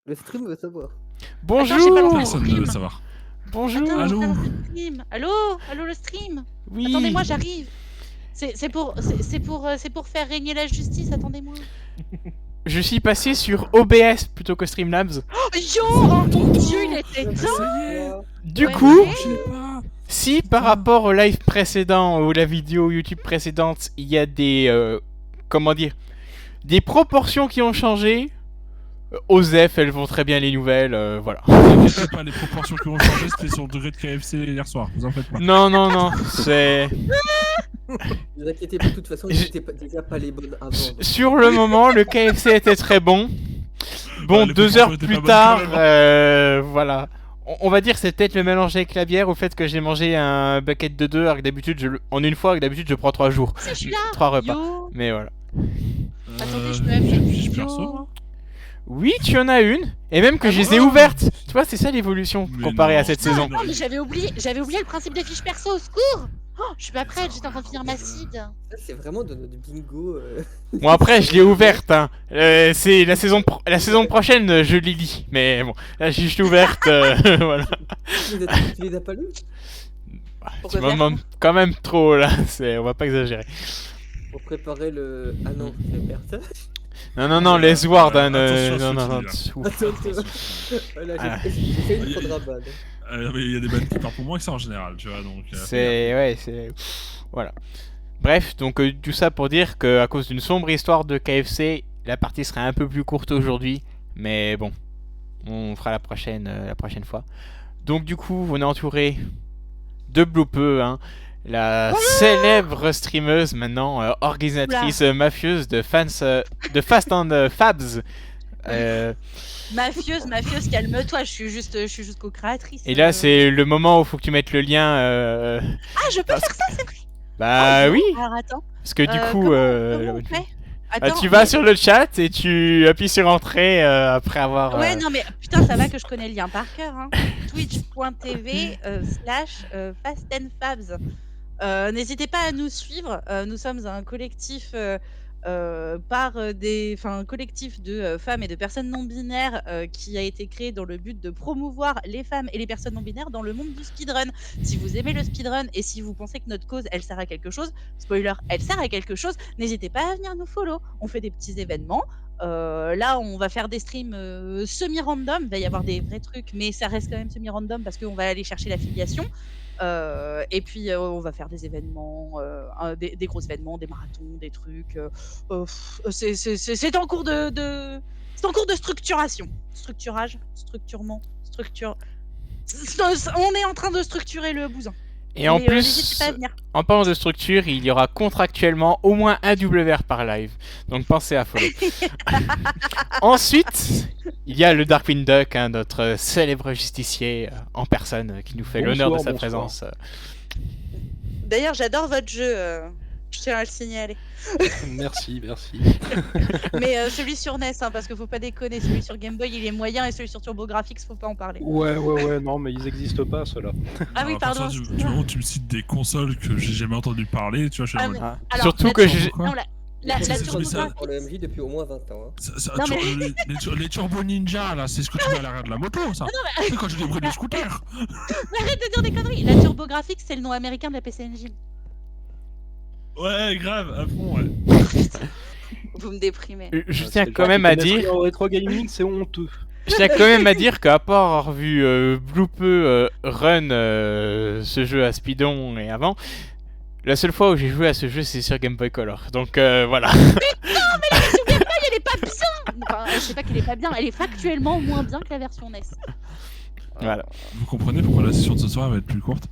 Le stream veut savoir. Attends, j'ai pas lancé Bonjour. le Personne ne stream. veut savoir. Bonjour. Attends, j'ai Allô pas lancé le stream. Allô le stream. Oui. Attendez-moi, j'arrive. C'est pour faire régner la justice, attendez-moi. Je suis passé sur OBS plutôt que Streamlabs. Oh, yo, oh mon dieu, il était temps. Ça y est. Du Ouais, coup, mais- Je l'ai pas. si par rapport au live précédent ou la vidéo YouTube précédente, il y a des comment dire, des proportions qui ont changé, OZEF, elles vont très bien les nouvelles, voilà. T'inquiète pas, les proportions qui ont changé, c'était sur le degré de KFC hier soir. Vous en faites pas. Non, c'est Ne vous inquiétez pas, de toute façon, ils n'étaient déjà pas les bonnes avant. sur le moment, le KFC était très bon. Bon, Ouais, les 2 heures proportions étaient plus pas bonnes tard, quand même, voilà. On va dire c'est peut-être le mélange avec la bière au fait que j'ai mangé un bucket de 2 alors que d'habitude en une fois, alors que d'habitude je prends 3 jours. Si, je suis là. 3 repas. Yo. Mais voilà. Attendez, je peux appuyer. J'ai une fiche Yo. perso, moi. Oui, tu en as une. Et même que Ah je les ai bon ouvertes. Tu vois, c'est ça l'évolution Mais comparée non. à cette Ah, saison. non, mais j'avais oublié le principe des fiches perso, au secours. Oh, je suis pas prête, j'étais en train de finir ma seed. Ça, c'est vraiment de notre bingo. Bon après, je l'ai ouverte. Hein. C'est la saison prochaine, je les lis. Mais bon, là j'ai juste ouverte. Voilà. Tu les as pas lus Tu m'en demandes quand même trop là. On va pas exagérer. pour préparer le. Ah non, c'est personne. Non, les Ward. Hein, Attention à ce non. que tu Ouf. Attends, voilà, Ah. j'ai fait une faute rabat. Mais il y a des bandes qui partent pour moi que ça en général, tu vois. Donc, C'est voilà. Bref, donc tout ça pour dire que à cause d'une sombre histoire de KFC, la partie sera un peu plus courte aujourd'hui, mais bon, on fera la prochaine fois. Donc du coup, on est entouré de Bloopeux, hein, la célèbre streameuse maintenant organisatrice mafieuse de Fast and Fabs. Mafieuse, calme-toi, je suis juste co-créatrice. Et là, c'est le moment où il faut que tu mettes le lien. Ah, je peux faire ça, c'est vrai. Bah oui, Alors attends. parce que du coup, Comment on fait Attends, tu vas mais- sur le chat et tu appuies sur entrée après avoir. Ouais, non, mais putain, ça va que je connais le lien par cœur. Hein. Twitch.tv /Fast and Fabs. N'hésitez pas à nous suivre. Nous sommes un collectif collectif de femmes et de personnes non binaires qui a été créé dans le but de promouvoir les femmes et les personnes non binaires dans le monde du speedrun. Si vous aimez le speedrun et si vous pensez que notre cause elle sert à quelque chose, spoiler, elle sert à quelque chose, n'hésitez pas à venir nous follow. On fait des petits événements. Là, on va faire des streams semi-random. Il va y avoir des vrais trucs, mais ça reste quand même semi-random parce qu'on va aller chercher l'affiliation. Et puis on va faire des événements, des gros événements, des marathons, des trucs. C'est en cours c'est en cours de structuration, structurement. On est en train de structurer le bousin. Et en Mais, n'hésitez plus, pas à venir. en parlant de structure, il y aura contractuellement au moins un WR par live. Donc pensez à follow. Ensuite, il y a le Darkwing Duck, hein, notre célèbre justicier en personne, qui nous fait l'honneur de sa Bonsoir. présence. D'ailleurs, j'adore votre jeu. Je tiens à le signaler. Merci. Mais celui sur NES, hein, parce qu'il faut pas déconner, celui sur Game Boy il est moyen et celui sur TurboGrafx faut pas en parler. Ouais, non, mais ils existent pas, ceux-là. Ah oui, à partir pardon. du moment où tu me cites des consoles que j'ai jamais entendu parler, tu vois, je suis Ah, en mais- mode, Ah. Alors, Surtout la que Turbo- j'ai. Quoi non, la C'est- c'est- TurboGrafx. Pour le MJ depuis au moins 20 ans. Hein. Non, mais- les Turbo Ninja, là, c'est ce que tu mets à l'arrière de la moto, ça. C'est quand j'ai des bruits de scooter. Arrête de dire des conneries. La TurboGrafx c'est le nom américain de la PC Engine. Ouais, grave, à fond, ouais. Vous me déprimez. Je tiens quand même à dire. En rétro gaming, c'est honteux. Je tiens quand même à dire qu'à part avoir vu Bloopeux run ce jeu à Speedon et avant, la seule fois où j'ai joué à ce jeu c'est sur Game Boy Color. Donc voilà. Elle est pas bien. Enfin, je sais pas qu'elle est pas bien. Elle est factuellement moins bien que la version NES. Voilà. Vous comprenez pourquoi la session de ce soir va être plus courte?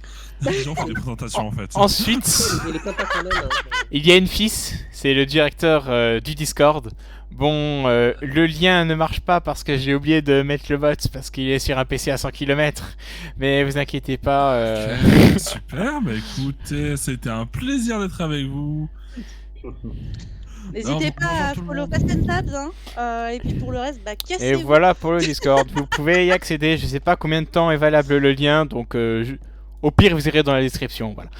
Les gens font des présentations, en fait. Ensuite, Il est pas quand même. Hein. il y a une fils, c'est le directeur du Discord. Bon, le lien ne marche pas parce que j'ai oublié de mettre le bot parce qu'il est sur un PC à 100 km. Mais vous inquiétez pas. Super, bah écoutez, c'était un plaisir d'être avec vous. N'hésitez Non, pas à bonjour tout le follow monde. Fast and Fabs. Hein. Et puis pour le reste, bah Et cassez-vous. voilà pour le Discord. Vous pouvez y accéder. Je sais pas combien de temps est valable le lien, donc au pire vous irez dans la description. Voilà.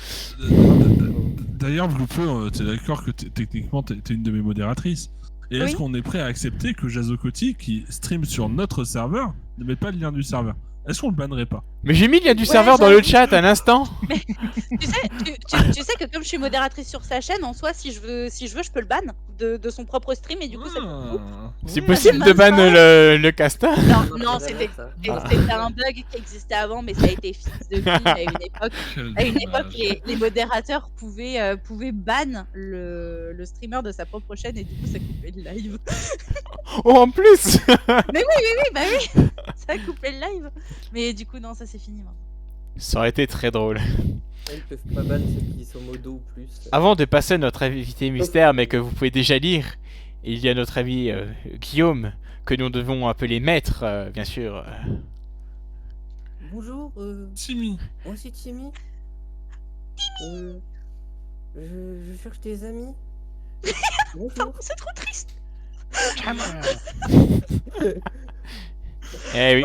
D'ailleurs, Bloopeux, t'es d'accord que techniquement t'es une de mes modératrices. Et est-ce Oui. qu'on est prêt à accepter que Jazokoti, qui stream sur notre serveur, ne met pas le lien du serveur? Est-ce qu'on le bannerait pas? Mais j'ai mis le lien du Ouais, serveur dans le j'avoue. chat à l'instant. Tu sais, tu sais que comme je suis modératrice sur sa chaîne, en soi, si je veux, je peux le ban de son propre stream et du coup, ça coupe. C'est Ouais. possible c'est de pas ban ça. le casting. Non, c'était un bug qui existait avant, mais ça a été fixe depuis à une époque. Quel À une dommage. époque, les modérateurs pouvaient ban le streamer de sa propre chaîne et du coup, ça coupait le live. Oh, en plus. Oui, bah oui, ça a coupé le live. Mais du coup, non, ça c'est fini maintenant. Ça aurait été très drôle. Ils peuvent pas ban ceux qui sont modo ou plus. Avant de passer à notre invité mystère, mais que vous pouvez déjà lire, il y a notre ami Guillaume, que nous devons appeler maître, bien sûr. Bonjour, Timmy. moi c'est Timmy. Je cherche tes amis. Bonjour. C'est trop triste. Eh oui,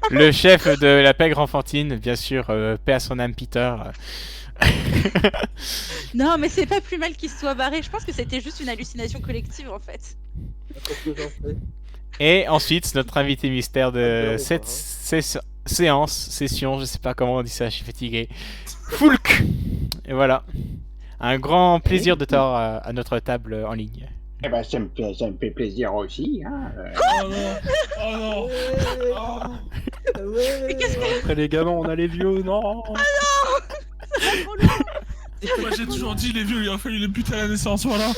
le chef de la pègre enfantine, bien sûr, paix à son âme Peter. Non, mais c'est pas plus mal qu'il se soit barré. Je pense que c'était juste une hallucination collective en fait. Et ensuite, notre invité mystère de Ah, cette hein. session, je sais pas comment on dit ça, je suis fatigué. Foulk. Et voilà. Un grand plaisir de t'avoir à notre table en ligne. Eh ben, ça me fait plaisir aussi. Hein. Oh non. Oh non. Oh. Ouais. Après les gamins, on a les vieux, non. Moi j'ai toujours dit les vieux, il a fallu les buter à la naissance, voilà.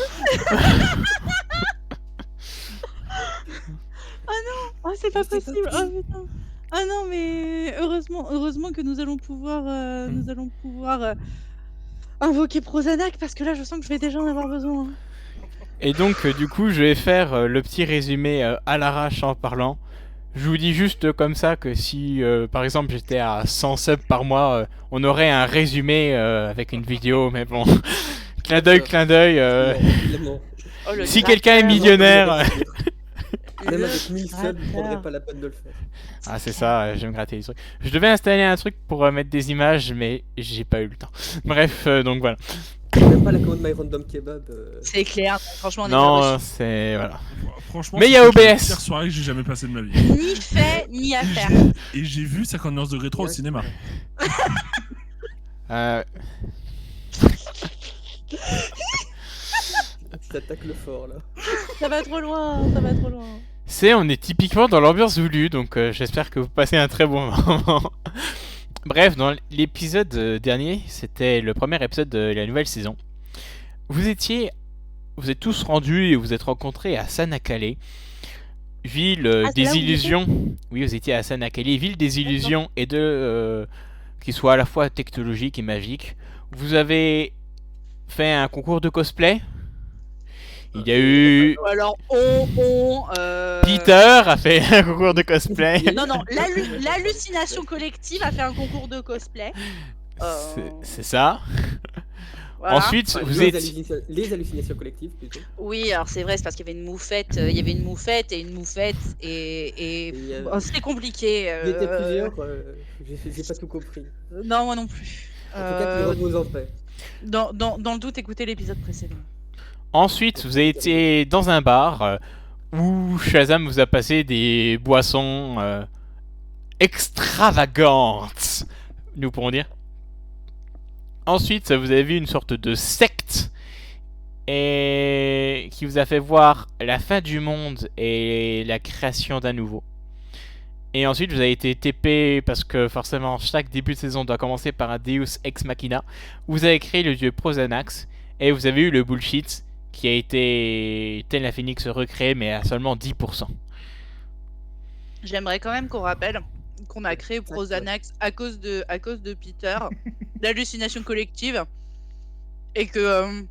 Oh, c'est pas Mais c'est possible. pas Oh putain. Ah non, mais heureusement que nous allons pouvoir, invoquer Prozanac parce que là, je sens que je vais déjà en avoir besoin. Et donc, du coup, je vais faire le petit résumé à l'arrache en parlant. Je vous dis juste comme ça que si, par exemple, j'étais à 100 subs par mois, on aurait un résumé avec une vidéo, mais bon. Clin d'œil. Évidemment. Oh, le Si gratteur. quelqu'un est millionnaire. Même avec 1000 subs, Bâtard. je prendrais pas la peine de le faire. Ah, c'est ça, je vais me gratter les trucs. Je devais installer un truc pour mettre des images, mais j'ai pas eu le temps. Bref, donc voilà. Même pas la commande My Random Kebab. C'est clair. Franchement, on est Non, pas reçu. c'est. Voilà. Franchement, Mais il y c'est a peut-être la OBS. pire soirée que j'ai jamais passée de ma vie. Ni fait, ni à faire. Et j'ai vu 59 degrés 3 au cinéma. Tu t'attaques le fort là. Ça va trop loin, ça va trop loin. On est typiquement dans l'ambiance voulue, donc j'espère que vous passez un très bon moment. Bref, dans l'épisode dernier, c'était le premier épisode de la nouvelle saison. Vous êtes tous rendus et vous êtes rencontrés à Sanakale, ville Ah, c'est là des où vous illusions. Oui, vous étiez à Sanakale, ville des illusions et de qui soit à la fois technologique et magique. Vous avez fait un concours de cosplay. Il y a eu Alors, Peter a fait un concours de cosplay. Non, l'hallucination collective a fait un concours de cosplay. C'est ça. Voilà. Ensuite, Enfin, vous les êtes. les hallucinations collectives plutôt. Oui, alors c'est vrai, c'est parce qu'il y avait une moufette, et une moufette, et Et, bon, c'était compliqué. Il y était plusieurs, j'ai pas tout compris. Non, moi non plus. En tout cas, tu reposes en paix. Dans le doute, écoutez l'épisode précédent. Ensuite, vous avez été dans un bar où Shazam vous a passé des boissons extravagantes, nous pourrons dire. Ensuite, vous avez vu une sorte de secte et qui vous a fait voir la fin du monde et la création d'un nouveau. Et ensuite, vous avez été TP parce que forcément, chaque début de saison doit commencer par un Deus Ex Machina. Vous avez créé le dieu Prozanax et vous avez eu le bullshit qui a été tel la Phoenix recréé, mais à seulement 10%. J'aimerais quand même qu'on rappelle qu'on a créé Prozanax à cause de Peter, l'hallucination collective, et que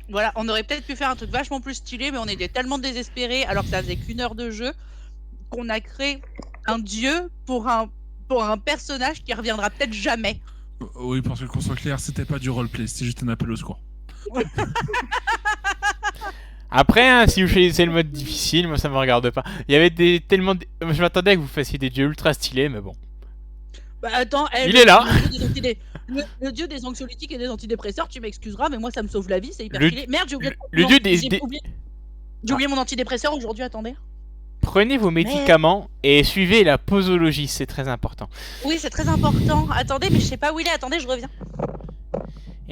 voilà, on aurait peut-être pu faire un truc vachement plus stylé, mais on était tellement désespérés alors que ça faisait qu'1 heure de jeu qu'on a créé un dieu pour un personnage qui reviendra peut-être jamais. Oui, parce que qu'on soit clair, c'était pas du roleplay, c'était juste un appel au secours. Après, hein, si vous choisissez le mode difficile, moi ça me regarde pas. Il y avait je m'attendais à que vous fassiez des dieux ultra stylés, mais bon. Bah attends, Il est là. le jeu le dieu des anxiolytiques et des antidépresseurs, tu m'excuseras, mais moi ça me sauve la vie, c'est hyper Le- stylé. Merde, j'ai oublié. le non, dieu des- j'ai des- oublié. J'ai oublié mon antidépresseur aujourd'hui, attendez. Prenez vos médicaments et suivez la posologie, c'est très important. Oui, c'est très important. Attendez, mais je sais pas où il est. Attendez, je reviens.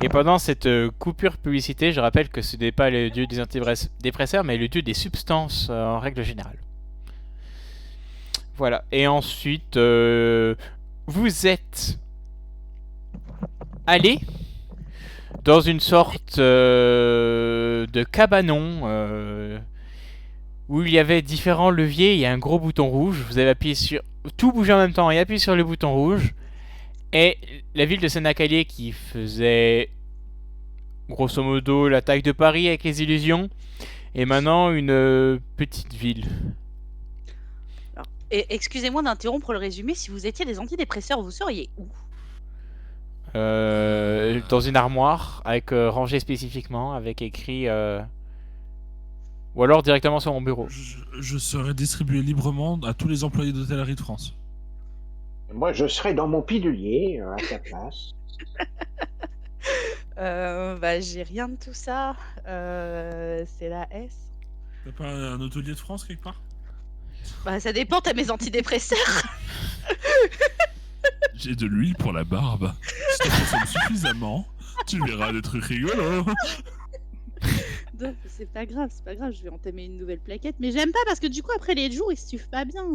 Et pendant cette coupure publicité, je rappelle que ce n'est pas le dieu des antidépresseurs, mais le dieu des substances en règle générale. Voilà. Et ensuite, vous êtes allé dans une sorte de cabanon où il y avait différents leviers. Il y a un gros bouton rouge. Vous avez appuyé sur... Tout bougeait en même temps et appuyez sur le bouton rouge. Et la ville de Senakalier qui faisait grosso modo la taille de Paris avec les illusions est maintenant une petite ville. Et excusez-moi d'interrompre le résumé. Si vous étiez des antidépresseurs, vous seriez où? Dans une armoire avec rangée spécifiquement avec écrit ou alors directement sur mon bureau. Je serais distribué librement à tous les employés d'hôtellerie de France. Moi, je serais dans mon pilulier à ta place. Bah, j'ai rien de tout ça. C'est la S. T'as pas un hôtelier de France quelque part? Bah, ça dépend, t'as mes antidépresseurs. J'ai de l'huile pour la barbe. Si tu consommes suffisamment, tu verras des trucs rigolos. Non, c'est pas grave, je vais entamer une nouvelle plaquette. Mais j'aime pas parce que du coup, après les jours, ils se suivent pas bien.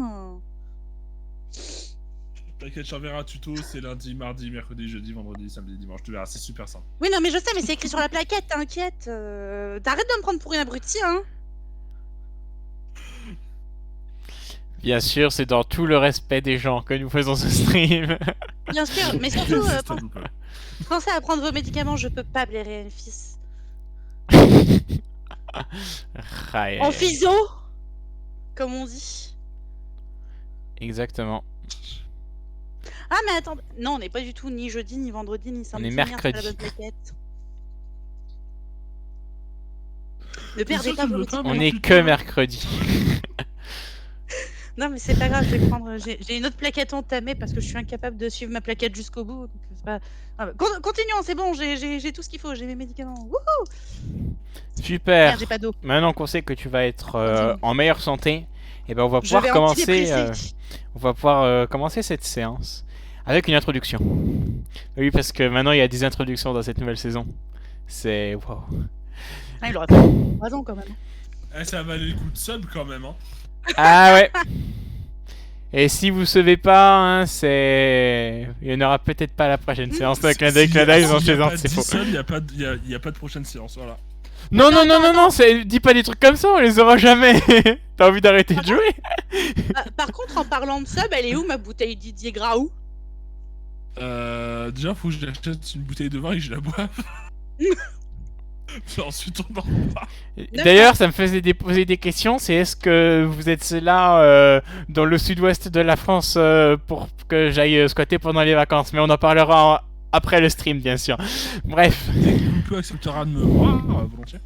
T'inquiète, j'enverrai un tuto, c'est lundi, mardi, mercredi, jeudi, vendredi, samedi, dimanche. Tu verras, c'est super simple. Oui, non, mais je sais, mais c'est écrit sur la plaquette, t'inquiète. T'arrêtes de me prendre pour une abruti, hein. Bien sûr, c'est dans tout le respect des gens que nous faisons ce stream. Bien sûr, mais surtout, C'est stable ou pas? pensez à prendre vos médicaments, je peux pas blairer un fils. Ah, En physio, comme on dit. exactement. Ah, mais attends, non, on n'est pas du tout ni jeudi, ni vendredi, ni samedi. est merde, mercredi. c'est la bonne plaquette. Ne T'es perdez sûr pas que tu vos veux pas médicaments. On est putain. que mercredi. Non, mais c'est pas grave, je vais prendre. J'ai une autre plaquette entamée parce que je suis incapable de suivre ma plaquette jusqu'au bout. Donc c'est pas... Ah, bah, continuons, c'est bon, j'ai tout ce qu'il faut, j'ai mes médicaments. Wouhou! Super. Merde, j'ai pas d'eau. Maintenant qu'on sait que tu vas être Continue. en meilleure santé, et ben on va Je pouvoir vais commencer. antidépresser. On va pouvoir commencer cette séance avec une introduction. Oui, parce que maintenant il y a des introductions dans cette nouvelle saison. C'est wow. Ah, il aurait pas 3 ans quand même. Eh, ça valait le coup de sub quand même, hein. Ah ouais. Et si vous savez pas, hein, c'est... Il n'y en aura peut-être pas à la prochaine séance de clin d'œil, ils ont chez un, c'est faux. Il n'y a pas de prochaine séance, voilà. Non, dis pas des trucs comme ça, on les aura jamais. T'as envie d'arrêter de jouer? Par contre, en parlant de sub, elle est où ma bouteille Didier Graou? Déjà, faut que j'achète une bouteille de vin et que je la boive. Ensuite, on en parle. D'ailleurs, ça me faisait poser des questions, c'est est-ce que vous êtes là dans le sud-ouest de la France pour que j'aille squatter pendant les vacances, mais on en parlera après le stream, bien sûr. Bref. Tu accepteras de me voir, volontiers.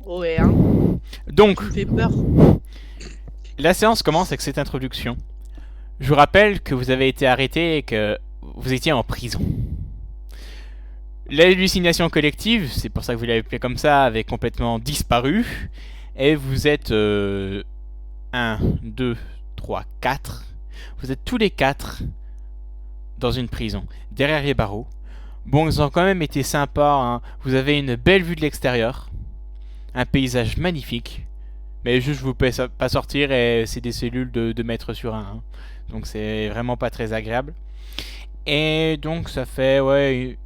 Ouais, hein. Donc, Tu me fais peur. la séance commence avec cette introduction. Je vous rappelle que vous avez été arrêté et que vous étiez en prison. L'hallucination collective, c'est pour ça que vous l'avez appelé comme ça, avait complètement disparu. Et vous êtes 1, 2, 3, 4. Vous êtes tous les 4 dans une prison, derrière les barreaux. Bon, ils ont quand même été sympas, hein. Vous avez une belle vue de l'extérieur. Un paysage magnifique. Mais juste, vous pouvez pas sortir et c'est des cellules de 2 mètres sur 1. Hein. Donc c'est vraiment pas très agréable. Et donc ça fait, ouais...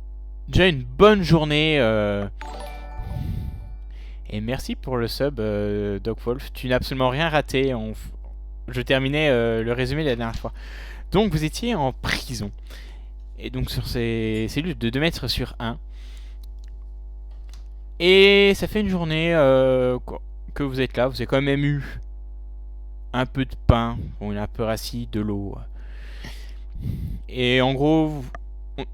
Déjà une bonne journée et merci pour le sub Dogwolf, tu n'as absolument rien raté, je terminais le résumé la dernière fois. Donc vous étiez en prison et donc sur ces cellules de 2 mètres sur 1 et ça fait une journée que vous êtes là, vous avez quand même eu un peu de pain, on est un peu rassis, de l'eau et en gros...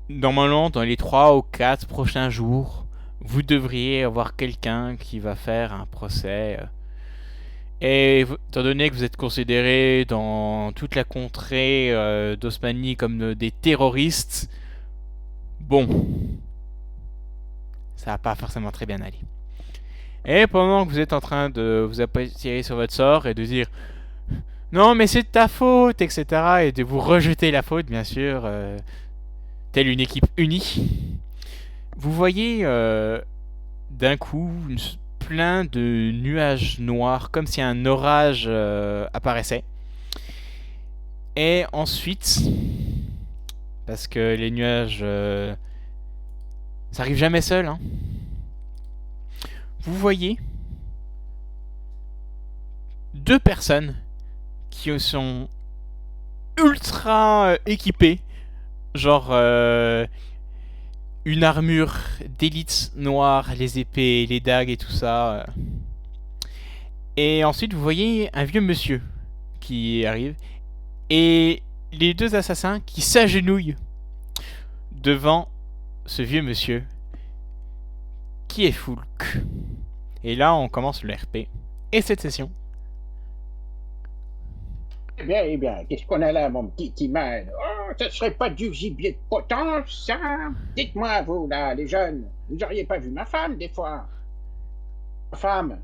Normalement, dans les 3 ou 4 prochains jours, vous devriez avoir quelqu'un qui va faire un procès. Et étant donné que vous êtes considérés dans toute la contrée d'Osmanie comme des terroristes, bon, ça va pas forcément très bien aller. Et pendant que vous êtes en train de vous appuyer sur votre sort et de dire non mais c'est de ta faute, etc. et de vous rejeter la faute, bien sûr, telle une équipe unie, vous voyez d'un coup plein de nuages noirs, comme si un orage apparaissait. Et ensuite, parce que les nuages, ça arrive jamais seul, hein, vous voyez 2 personnes qui sont ultra équipées, genre une armure d'élite noire, les épées, les dagues et tout ça. Et ensuite, vous voyez un vieux monsieur qui arrive et les 2 assassins qui s'agenouillent devant ce vieux monsieur qui est Foulk. Et là, on commence le RP et cette session. Eh bien, qu'est-ce qu'on a là, mon petit Iman? Oh, ça serait pas du gibier de potence, ça? Dites-moi, vous, là, les jeunes, vous auriez pas vu ma femme, des fois? Ma femme?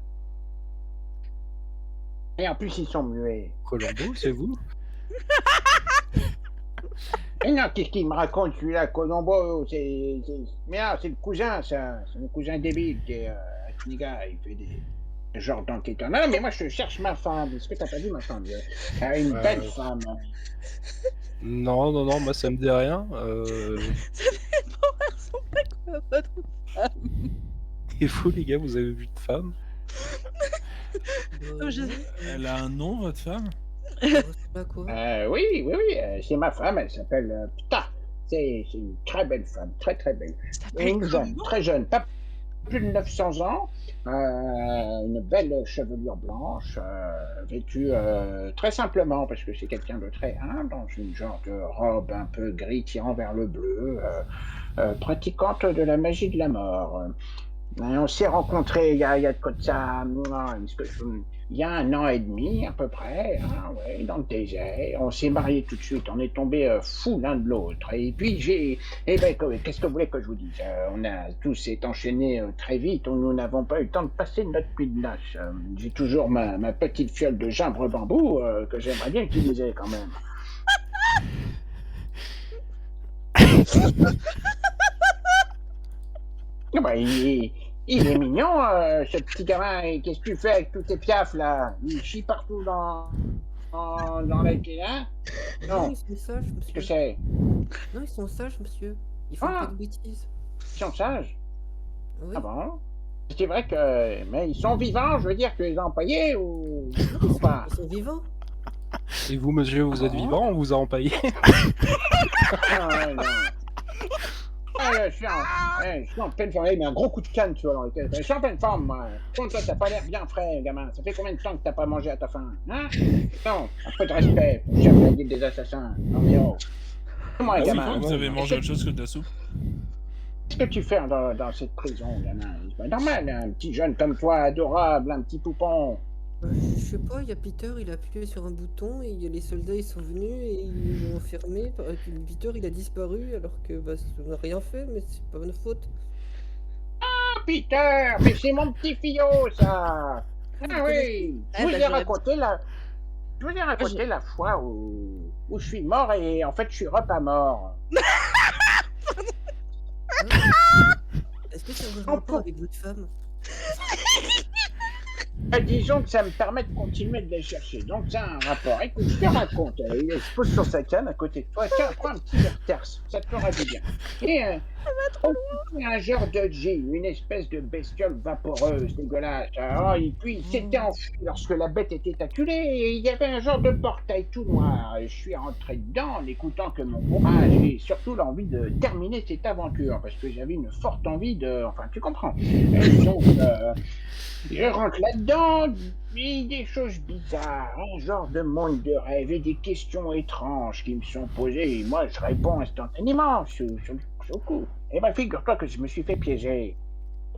Et en plus, ils sont muets. Colombo, c'est vous? Et non, qu'est-ce qu'il me raconte, celui-là, Colombo? Mais non, c'est le cousin, ça. C'est mon cousin débile qui est un kniga, il fait des... genre d'enquête. Non, mais moi, je cherche ma femme. Est-ce que t'as pas vu ma femme? Une belle femme. Non, moi ça me dit rien. Ça dépend, elle ressemble à quoi votre femme? Et vous les gars, vous avez vu de femme? Elle a un nom, votre femme? Pas quoi. Oui, c'est ma femme, elle s'appelle... putain, c'est une très belle femme, très très belle. s'appelle Une jeune, comment? très jeune, pas plus de 900 ans, une belle chevelure blanche, vêtue très simplement, parce que c'est quelqu'un de très humble, dans une genre de robe un peu gris tirant vers le bleu, pratiquante de la magie de la mort. Et on s'est rencontrés il y a de quoi de ça, il y a 1 an et demi à peu près, hein, ouais, dans le désert. On s'est mariés tout de suite, on est tombés fous l'un de l'autre. Et puis qu'est-ce que vous voulez que je vous dise? On a tous été enchaînés très vite, nous n'avons pas eu le temps de passer notre nuit de noces. J'ai toujours ma petite fiole de gimbre bambou que j'aimerais bien utiliser quand même. Ah bah, il est mignon, ce petit gamin. Et qu'est-ce que tu fais avec tous tes piafs, là? Il chie partout dans la hein? Non, Non, ils sont sages, qu'est-ce que monsieur. c'est? Non, ils sont sages, monsieur. Ils font Ah. pas de bêtises. Ils sont sages? Oui. Ah bon? C'est vrai que... Mais ils sont vivants, je veux dire, tu les as empaillés ou pas? Ils sont vivants. Et vous, monsieur, vous êtes Ah. vivant? On vous a empaillé? Non. Je suis en pleine forme, mais un gros coup de canne, tu vois, dans lequel. Je suis en pleine forme, moi. Contre toi, t'as pas l'air bien frais, gamin. Ça fait combien de temps que t'as pas mangé à ta faim? Hein? Non, un peu de respect pour le chef de la guilde des assassins. Non, mais oh. Moi, Ah oui, gamin. vous avez mangé autre chose que de la soupe? Qu'est-ce que tu fais dans cette prison, gamin? C'est pas normal, un petit jeune comme toi, adorable, un petit poupon. Je sais pas, il y a Peter, il a appuyé sur un bouton et les soldats ils sont venus et ils l'ont enfermé. Peter il a disparu alors que on n'a rien fait, mais c'est pas notre faute. Ah, Peter, mais c'est mon petit fillot, ça. Ah oui, je vous ai raconté la fois où je suis mort et en fait je suis repas mort. Est-ce que ça a un rapport avec votre femme? Disons que ça me permet de continuer de les chercher, donc ça a un rapport. Écoute, je te raconte, il se pose sur sa canne à côté de toi, tiens, prends un petit verre terce, ça te fera du bien. Et un genre de G, une espèce de bestiole vaporeuse, dégueulasse. Et puis il s'était enfui lorsque la bête était acculée, et il y avait un genre de portail tout noir. Et je suis rentré dedans en écoutant que mon courage et surtout l'envie de terminer cette aventure, parce que j'avais une forte envie de... Enfin, tu comprends. Donc, je rentre là-dedans, et des choses bizarres, un genre de monde de rêve et des questions étranges qui me sont posées, et moi je réponds instantanément, sur le coup. Et ben figure-toi que je me suis fait piéger.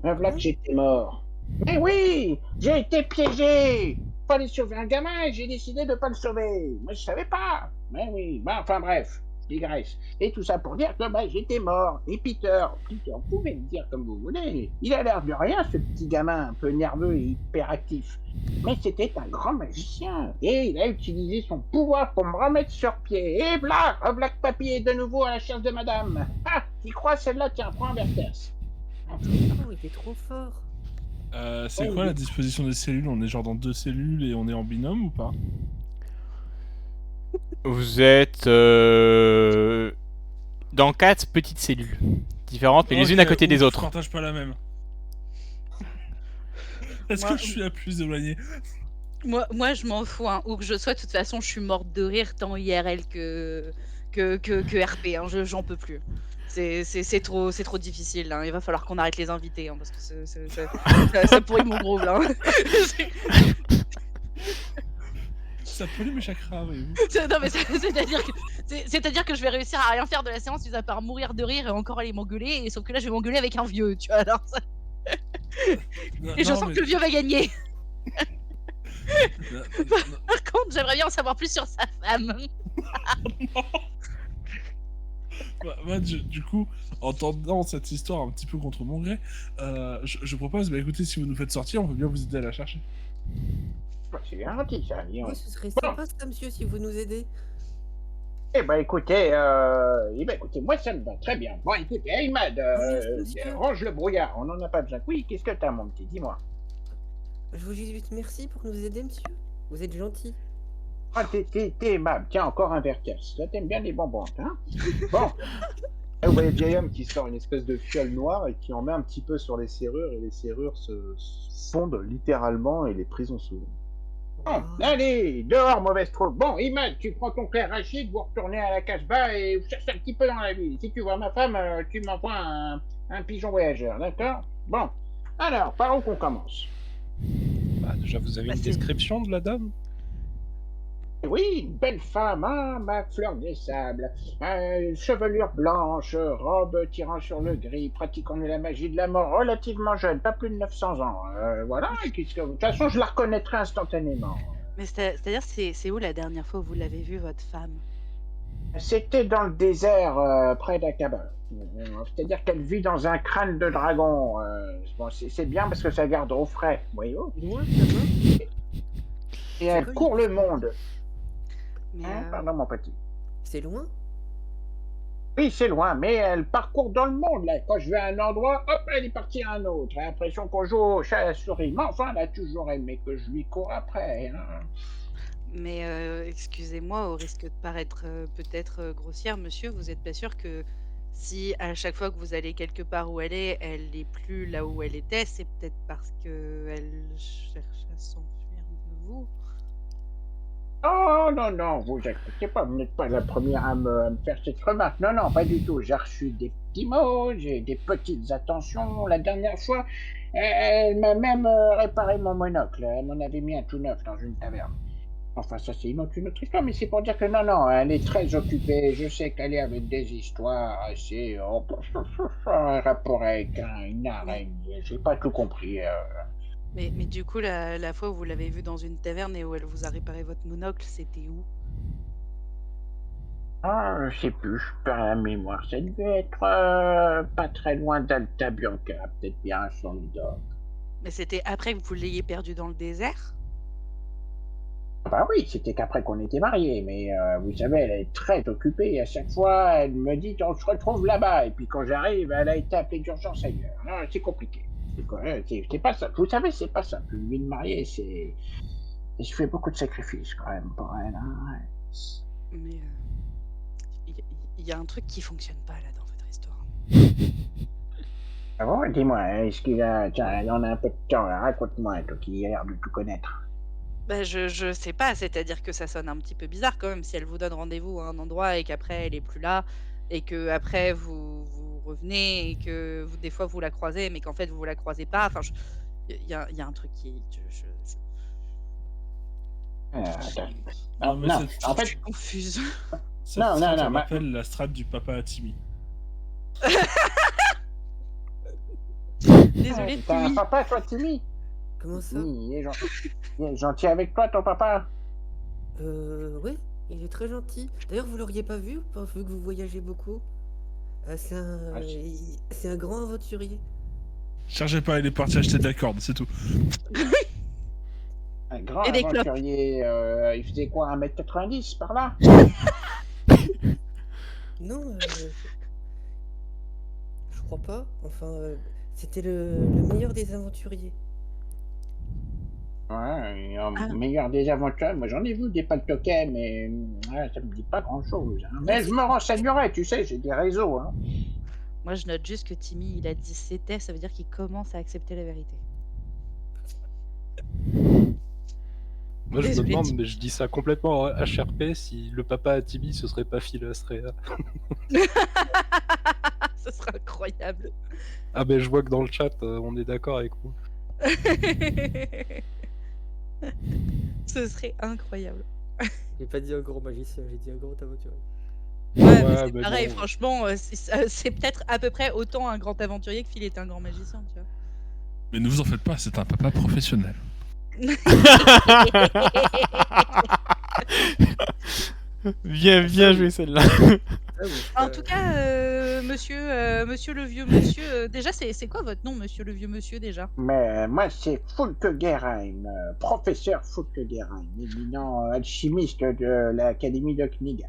Me voilà que j'étais mort. Mais oui, j'ai été piégé. Fallait sauver un gamin et j'ai décidé de pas le sauver. Moi je savais pas. Mais oui, enfin bref. Tigresse. Et tout ça pour dire que j'étais mort. Et Peter, vous pouvez me dire comme vous voulez, il a l'air de rien, ce petit gamin un peu nerveux et hyperactif. Mais c'était un grand magicien. Et il a utilisé son pouvoir pour me remettre sur pied. Et voilà, Black Papy est de nouveau à la chasse de madame. Ah, tu crois celle-là, tiens, prends un Berthers. Oh, il est trop fort. C'est quoi la disposition des cellules? On est genre dans 2 cellules et on est en binôme ou pas? Vous êtes dans 4 petites cellules différentes, mais les unes à côté des Je autres. partage pas la même. Est-ce que je suis la plus éloignée? Moi, je m'en fous, hein. Où que je sois, de toute façon, je suis morte de rire tant IRL que RP, hein. J'en peux plus. C'est trop difficile, hein. Il va falloir qu'on arrête les invités, hein, parce que ça pourrit mon groove, là. Ça pollue mes chakras, oui. Non, mais c'est-à-dire que je vais réussir à rien faire de la séance, mis à part mourir de rire et encore aller m'engueuler, et sauf que là, je vais m'engueuler avec un vieux, tu vois. Alors, ça... Et je sens que le vieux va gagner. Par contre, j'aimerais bien en savoir plus sur sa femme. Moi, du coup, entendant cette histoire un petit peu contre mon gré, je propose, écoutez, si vous nous faites sortir, on peut bien vous aider à la chercher. C'est gentil, ça. Oui, ce serait sympa, ça, monsieur, si vous nous aidez. Écoutez, moi ça me va très bien. Bon, écoutez, Imad, range le brouillard, on n'en a pas besoin. Oui, qu'est-ce que t'as, mon petit, dis-moi. Je vous dis juste merci pour nous aider, monsieur. Vous êtes gentil. Ah, t'es aimable, tiens, encore un Berthers. Toi, t'aimes bien les bonbons, hein. Bon. Là, vous voyez le vieil homme qui sort une espèce de fiole noire et qui en met un petit peu sur les serrures, et les serrures se fondent littéralement et les prisons s'ouvrent. Bon, allez, dehors, mauvaise troupe. Bon, Imad, tu prends ton clair Rachid, vous retournez à la cache-bas et vous cherchez un petit peu dans la ville. Si tu vois ma femme, tu m'envoies un pigeon voyageur, d'accord? Bon, alors, par où qu'on commence? Déjà, vous avez une description de la dame? Oui, une belle femme, hein, ma fleur des sables. Chevelure blanche, robe tirant sur le gris, pratiquant la magie de la mort, relativement jeune, pas plus de 900 ans. Voilà, et de toute façon, je la reconnaîtrai instantanément. Mais c'est-à-dire, c'est où la dernière fois où vous l'avez vue, votre femme? C'était dans le désert, près d'Aqaba. C'est-à-dire qu'elle vit dans un crâne de dragon. Bon, c'est bien parce que ça garde au frais, voyez-vous. Loin, là-bas. Et elle court le monde. Mais, Hein, pardon, mon petit. C'est loin? Oui, c'est loin, mais elle parcourt dans le monde, là. Quand je vais à un endroit, hop, elle est partie à un autre. J'ai l'impression qu'on joue au chat à la souris. Mais enfin, elle a toujours aimé que je lui cours après, hein. Mais excusez-moi, au risque de paraître peut-être grossière, monsieur, vous êtes pas sûr que si à chaque fois que vous allez quelque part où elle est plus là où elle était, c'est peut-être parce que elle cherche à s'enfuir de vous? Oh, non, vous inquiétez pas, vous n'êtes pas la première à me faire cette remarque. Non, pas du tout. J'ai reçu des petits mots, j'ai des petites attentions. La dernière fois, elle m'a même réparé mon monocle. Elle m'en avait mis un tout neuf dans une taverne. Enfin, ça, c'est une autre histoire, mais c'est pour dire que non, elle est très occupée. Je sais qu'elle est avec des histoires assez... un rapport avec une araignée. J'ai pas tout compris. Mais du coup, la fois où vous l'avez vue dans une taverne et où elle vous a réparé votre monocle, c'était où? Ah, je sais plus, je perds la mémoire. Ça devait être pas très loin d'Alta Bianca, peut-être bien sur le dock. Mais c'était après que vous l'ayez perdue dans le désert? Bah oui, c'était qu'après qu'on était mariés, mais vous savez, elle est très occupée. Et à chaque fois, elle me dit on se retrouve là-bas. Et puis quand j'arrive, elle a été appelée d'urgence ailleurs. Non, c'est compliqué. C'est pas simple. Vous savez, c'est pas simple. Une vie de mariée, c'est. Je fais beaucoup de sacrifices quand même pour elle. Hein. Mais il y a un truc qui fonctionne pas là dans votre histoire. Ah bon, dis-moi, est-ce qu'il a. Tiens, on a un peu de temps là. Raconte-moi, toi qui a l'air de tout connaître. Bah, je sais pas, c'est-à-dire que ça sonne un petit peu bizarre quand même si elle vous donne rendez-vous à un endroit et qu'après elle est plus là et que après vous revenez et que des fois vous la croisez mais qu'en fait vous la croisez pas. Enfin, il y a un truc qui Attends. Non, mais Non, c'est- en je fait, suis confuse. Cette Non, strat, non, on ma- appelle la strat du papa à Timmy. Désolée, t'as un Timmy. papa, toi, Timmy? Comment ça? Il est gentil avec toi, ton papa? Oui. Il est très gentil. D'ailleurs, vous l'auriez pas vu, vu que vous voyagez beaucoup. Ah, C'est un grand aventurier. Cherchez pas, il est parti acheter de la corde, c'est tout. Un grand Et des clopes. aventurier, il faisait quoi, 1m90 par là? Non, je crois pas. Enfin, c'était le meilleur des aventuriers. Ouais, et, Ah. meilleur des aventuriers. Moi, j'en ai vu des paltoquets, mais ouais, ça me dit pas grand-chose. Hein. Mais je c'est- me renseignerai, tu sais, j'ai des réseaux. Hein. Moi, je note juste que Timmy, il a dit c'était, ça veut dire qu'il commence à accepter la vérité. Moi, je me Désolé, demande, Tim. mais je dis ça complètement HRP, si le papa à Timmy se serait pas filé Astrea. Ce serait incroyable. Ah, ben je vois que dans le chat, on est d'accord avec vous. Ce serait incroyable. J'ai pas dit un grand magicien, j'ai dit un grand aventurier. Ouais, mais Ouais, c'est mais pareil, bon. franchement, c'est peut-être à peu près autant un grand aventurier que Phil est un grand magicien, tu vois. Mais ne vous en faites pas, c'est un papa professionnel. Bien joué celle-là. Ah oui, En tout cas, monsieur le vieux monsieur, déjà, c'est quoi votre nom, monsieur le vieux monsieur, déjà? Mais moi, c'est Fulke Geheim, professeur Fulke Geheim, éminent alchimiste de l'Académie de Kniga.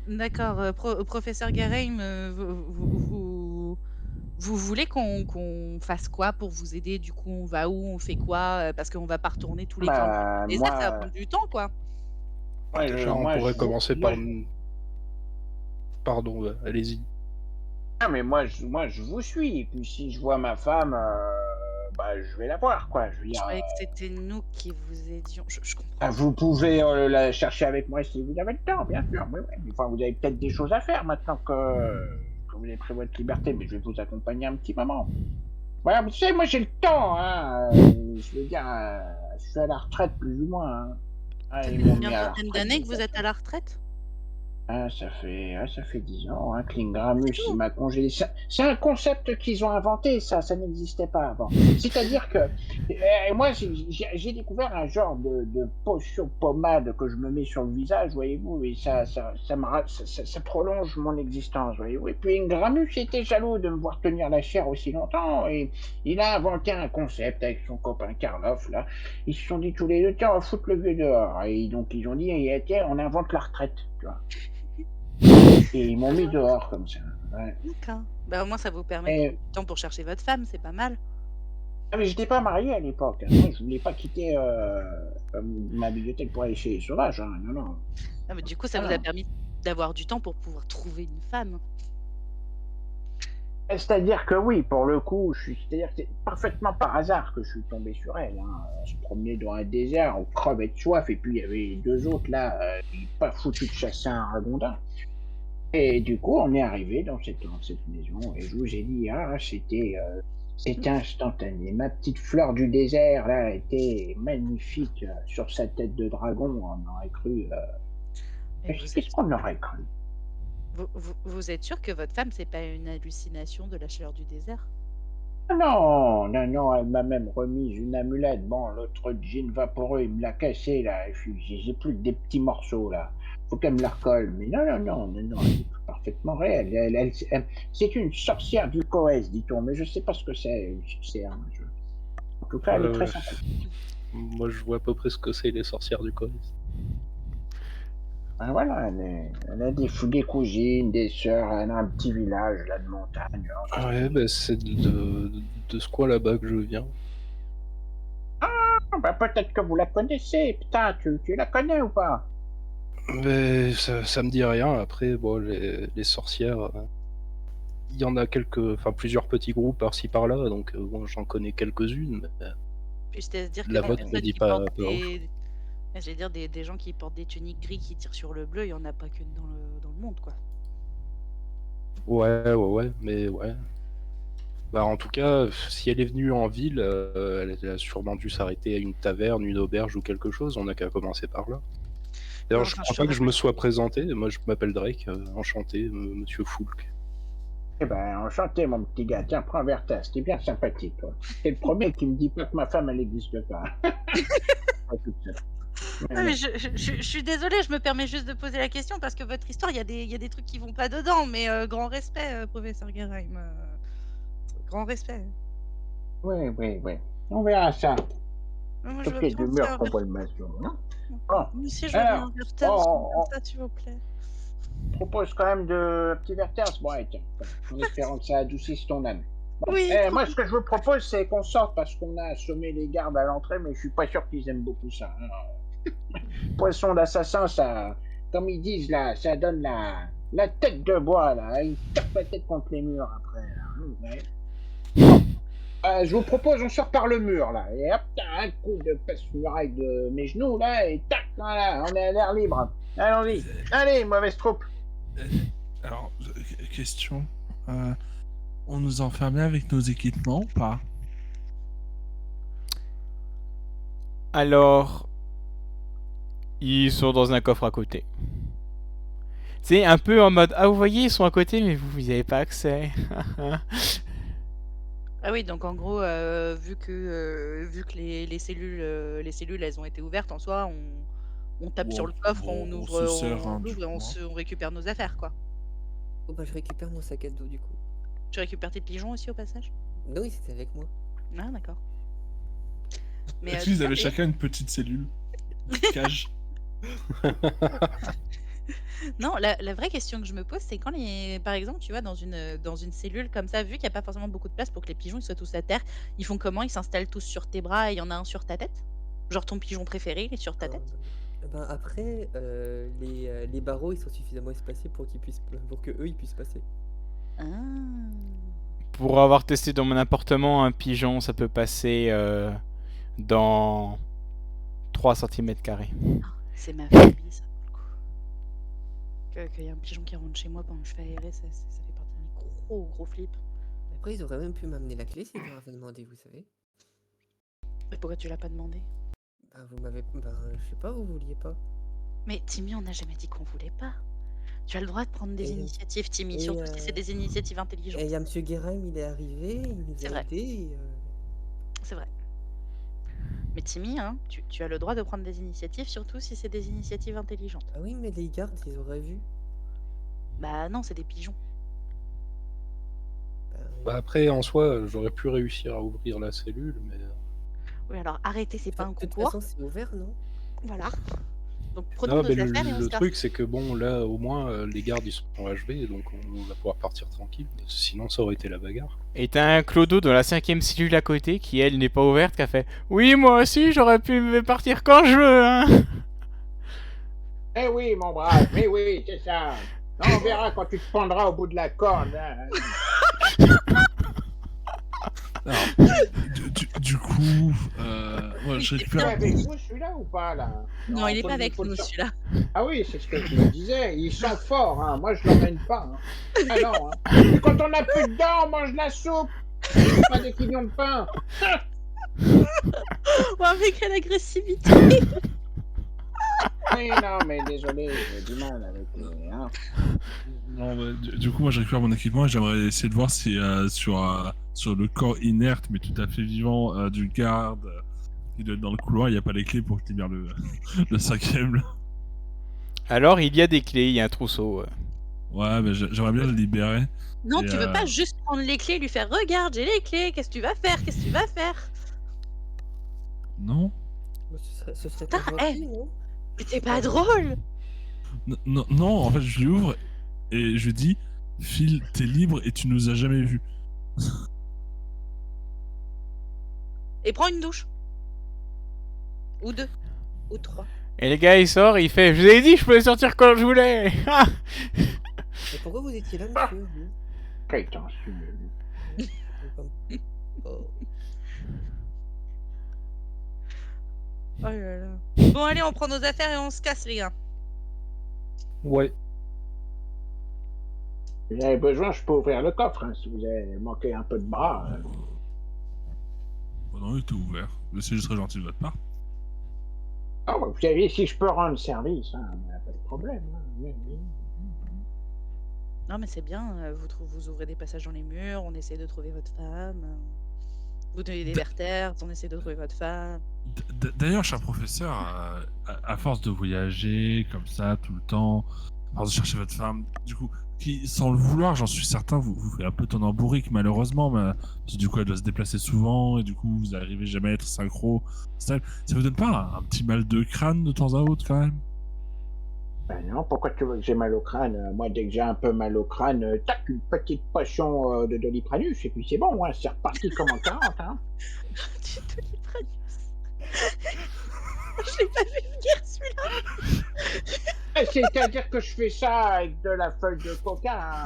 D'accord, professeur Gareim, vous voulez qu'on fasse quoi pour vous aider? Du coup, on va où? On fait quoi? Parce qu'on va pas retourner tous les 15 jours Bah, au désert, ça va moi, prendre du temps, quoi. moi, Déjà, on moi, pourrait je- commencer moi, par... Pardon, allez-y. Ah, mais moi, je vous suis. Et puis, si je vois ma femme, bah, je vais la voir, quoi. Je veux Je dire, croyais que c'était nous qui vous aidions. Je comprends. vous pouvez la chercher avec moi si vous avez le temps, bien sûr. Oui, oui. Enfin, vous avez peut-être des choses à faire maintenant que vous avez pris votre liberté, mais je vais vous accompagner un petit moment. Voilà, vous savez, moi, j'ai le temps, hein. Je veux dire, je suis à la retraite, plus ou moins. Hein. Ah, Ça ils fait m'ont combien mis à de la vingtaine retraite. d'années que vous êtes à la retraite? Ça fait 10 ans, hein, Klingramus, C'est il tout. m'a congélé. C'est un concept qu'ils ont inventé, ça n'existait pas avant. C'est-à-dire que moi, j'ai découvert un genre de potion pommade que je me mets sur le visage, voyez-vous, et ça prolonge mon existence, voyez-vous. Et puis Klingramus était jaloux de me voir tenir la chair aussi longtemps, et il a inventé un concept avec son copain Karloff, là. Ils se sont dit tous les deux, tiens, on va foutre le vieux dehors. Et donc, ils ont dit, tiens, on invente la retraite, tu vois. Et ils m'ont mis dehors comme ça. Ouais. D'accord. Bah, au moins, ça vous permet de Et, prendre du temps pour chercher votre femme, c'est pas mal. mais j'étais pas marié à l'époque. Hein. Moi, je voulais pas quitter ma bibliothèque pour aller chez les sauvages. Hein. Non, non. Ah, mais du coup, ça Ah, vous a non. permis d'avoir du temps pour pouvoir trouver une femme. C'est-à-dire que oui, pour le coup, c'est-à-dire que c'est parfaitement par hasard que je suis tombé sur elle. Hein. On se promenait dans un désert, on crevait de soif, et puis il y avait les deux autres là, pas foutus de chasser un ragondin. Et du coup, on est arrivé dans cette maison, et je vous ai dit, c'était instantané. Ma petite fleur du désert, là, était magnifique sur sa tête de dragon, on aurait cru. Et vous êtes, Qu'est-ce qu'on aurait cru? vous êtes sûr que votre femme, c'est pas une hallucination de la chaleur du désert? Non, non, non, elle m'a même remis une amulette. Bon, l'autre jean vaporeux, il me l'a cassé, là. Et puis, j'ai plus que des petits morceaux, là. Faut qu'elle me la recolle. Mais non, non, non, non, non, elle est parfaitement réelle. C'est une sorcière du Coès, dit-on, mais je sais pas ce que c'est, une sorcière. En tout cas, elle est très sympathique. Moi, je vois à peu près ce que c'est les sorcières du Coris. Ben voilà, elle a des cousines, des sœurs, elle a un petit village, là, de montagne. hein. Ouais, bah, c'est de ce coin là-bas que je viens. Ah, ben peut-être que vous la connaissez. Putain, tu la connais ou pas? Mais ça me dit rien. Après, bon, les sorcières, il y en a plusieurs petits groupes par-ci par-là, donc bon, j'en connais quelques-unes. Mais... Puis c'est-à-dire que La des vôtre me personnes dit qui pas portent peur. j'allais dire des gens qui portent des tuniques gris qui tirent sur le bleu, il y en a pas que dans le monde, quoi. Ouais, mais ouais. Bah, en tout cas, si elle est venue en ville, elle a sûrement dû s'arrêter à une taverne, une auberge ou quelque chose. On n'a qu'à commencer par là. D'ailleurs, je Enfin, crois je pas que je me rappelle- sois présenté. Moi, je m'appelle Drake. Enchanté, monsieur Foulk. Eh ben, enchanté, mon petit gars. Tiens, prends un verre tasse. T'es bien sympathique, toi. T'es le premier qui me dit pas que ma femme, elle n'existe pas. Pas toute seule. Non, mais je suis désolée, je me permets juste de poser la question parce que votre histoire, il y a des trucs qui vont pas dedans, mais grand respect, professeur Guérin. Grand respect. Oui, oui, oui. On verra ça. Moi, je Sur veux pied bien de faire mur un qu'on voit le maçon. Hein. Bon, Moi aussi, je veux bien alors, un Werther, comme on ça, s'il vous plaît. propose quand même de petit Werther, Bright, en espérant que ça adoucisse ton âme. Bon, Oui, moi, ce que je vous propose, c'est qu'on sorte parce qu'on a assommé les gardes à l'entrée, mais je suis pas sûr qu'ils aiment beaucoup ça. Hein. Poisson d'assassin, ça, comme ils disent là, ça donne la tête de bois là. Ils tapent la tête contre les murs après. Là. Ouais. Bon, je vous propose, on sort par le mur là, et hop, un coup de passe-muraille de mes genoux là, et tac, voilà, on est à l'air libre. Allons-y. Allez, mauvaise troupe. Alors, question. On nous enferme bien avec nos équipements ou pas? Alors, ils sont dans un coffre à côté. C'est un peu en mode, ah vous voyez, ils sont à côté, mais vous avez pas accès. Ah oui, donc en gros, vu que les cellules, elles ont été ouvertes en soi, on tape Ou sur le coffre, on on se ouvre, sert on un l'ouvre et du on récupère nos affaires, quoi. Oh bah je récupère mon sac à dos du coup. Tu récupères tes pigeons aussi au passage? Non, oui, c'était avec moi. Ah, d'accord. Mais Est-ce qu'ils tout à avaient fait. chacun une petite cellule? Une petite cage? Non, la vraie question que je me pose, c'est quand par exemple, tu vois, dans une cellule comme ça, vu qu'il n'y a pas forcément beaucoup de place pour que les pigeons ils soient tous à terre, ils font comment? Ils s'installent tous sur tes bras et il y en a un sur ta tête? Genre ton pigeon préféré, il est sur ta tête? Ben après, les barreaux ils sont suffisamment espacés pour pour que eux ils puissent passer. Ah. Pour avoir testé dans mon appartement, un pigeon, ça peut passer dans 3 cm². C'est ma phobie, ça, pour le coup. Qu'il y a un pigeon qui rentre chez moi pendant que je fais aérer, ça fait partie de mes gros flips. Après, ils auraient même pu m'amener la clé s'ils m'avaient demandé, vous savez. Et pourquoi tu l'as pas demandé? Ben vous m'avez. Ben je sais pas, vous vouliez pas. Mais Timmy, on n'a jamais dit qu'on voulait pas. Tu as le droit de prendre des Et- initiatives, Timmy, et, surtout si c'est des initiatives Et intelligentes. il y a Monsieur Guérin, il est arrivé, il nous C'est a vrai. aidés. C'est vrai. Mais Timmy, hein, tu as le droit de prendre des initiatives, surtout si c'est des initiatives intelligentes. Ah oui, mais les gardes, ils auraient vu. Bah non, c'est des pigeons. Bah après, en soi, j'aurais pu réussir à ouvrir la cellule, mais Oui, alors arrêtez, c'est pas un De toute concours. façon, c'est ouvert, non? Voilà. Donc prenons non, nos mais affaires et on le se casse. truc, c'est que bon, là, au moins, les gardes ils sont HV, donc on va pouvoir partir tranquille. Sinon, ça aurait été la bagarre. Et t'as un clodo dans la 5ème cellule à côté qui, elle, n'est pas ouverte, qui a fait oui, moi aussi, j'aurais pu partir quand je veux, hein. Eh oui, mon brave, mais oui, c'est ça. On verra quand tu te pendras au bout de la corde. Hein. Alors, du coup, moi, je Il est récupère. avec vous celui-là ou pas là? Non, il est faut pas le- avec faut le nous, sortir. celui-là. Ah oui, c'est ce que je me disais. Ils sont forts, hein. Moi je l'emmène pas. Hein. Ah non. Hein. Quand on n'a plus de dents, on mange de la soupe. Pas des quignons de pain. Oh, mais quelle agressivité! Oui, non, mais désolé, j'ai du mal avec les. Hein. Non, bah, du coup, moi, je récupère mon équipement et j'aimerais essayer de voir si sur le corps inerte mais tout à fait vivant du garde qui doit être dans le couloir, il n'y a pas les clés pour libérer le 5ème. Là. Alors, il y a des clés, il y a un trousseau. Ouais, mais j'aimerais bien le libérer. Non, Et, tu veux pas juste prendre les clés et lui faire regarde, j'ai les clés, qu'est-ce que tu vas faire? Qu'est-ce que tu vas faire? Non? Ce serait Putain, pas gentil, non? Mais t'es pas drôle! Non, en fait, je lui ouvre et je lui dis Phil, t'es libre et tu nous as jamais vus. Et prends une douche. Ou 2. Ou 3. Et le gars, il sort, il fait je vous ai dit, je pouvais sortir quand je voulais. Mais pourquoi vous étiez là, monsieur vous Prétentieux. Oh. Oh là là. Bon, allez, on prend nos affaires et on se casse, les gars. Ouais. Si vous avez besoin, je peux ouvrir le coffre. Hein, si vous avez manqué un peu de bras. Oh non, il était ouvert. Mais c'est juste très gentil de votre part. Ah, bah, vous savez, si je peux rendre service, hein, pas de problème. Hein. Oui. Non, mais c'est bien, vous ouvrez des passages dans les murs, on essaie de trouver votre femme. Vous donnez des vertères, on essaie de trouver votre femme. D'ailleurs, cher professeur, à force de voyager comme ça tout le temps, à force de chercher votre femme, du coup, qui, sans le vouloir, j'en suis certain, vous faites un peu ton embourrique malheureusement, mais parce que du coup elle doit se déplacer souvent et du coup vous arrivez jamais à être synchro. Ça vous donne pas un petit mal de crâne de temps à autre quand même? Ben non, pourquoi tu veux que j'ai mal au crâne? Moi, dès que j'ai un peu mal au crâne, tac, une petite potion de Doliprane, et puis c'est bon, hein, c'est reparti comme en 40. Hein. Du Doliprane. Je l'ai pas vu venir celui-là. C'est-à-dire que je fais ça avec de la feuille de coca. Hein.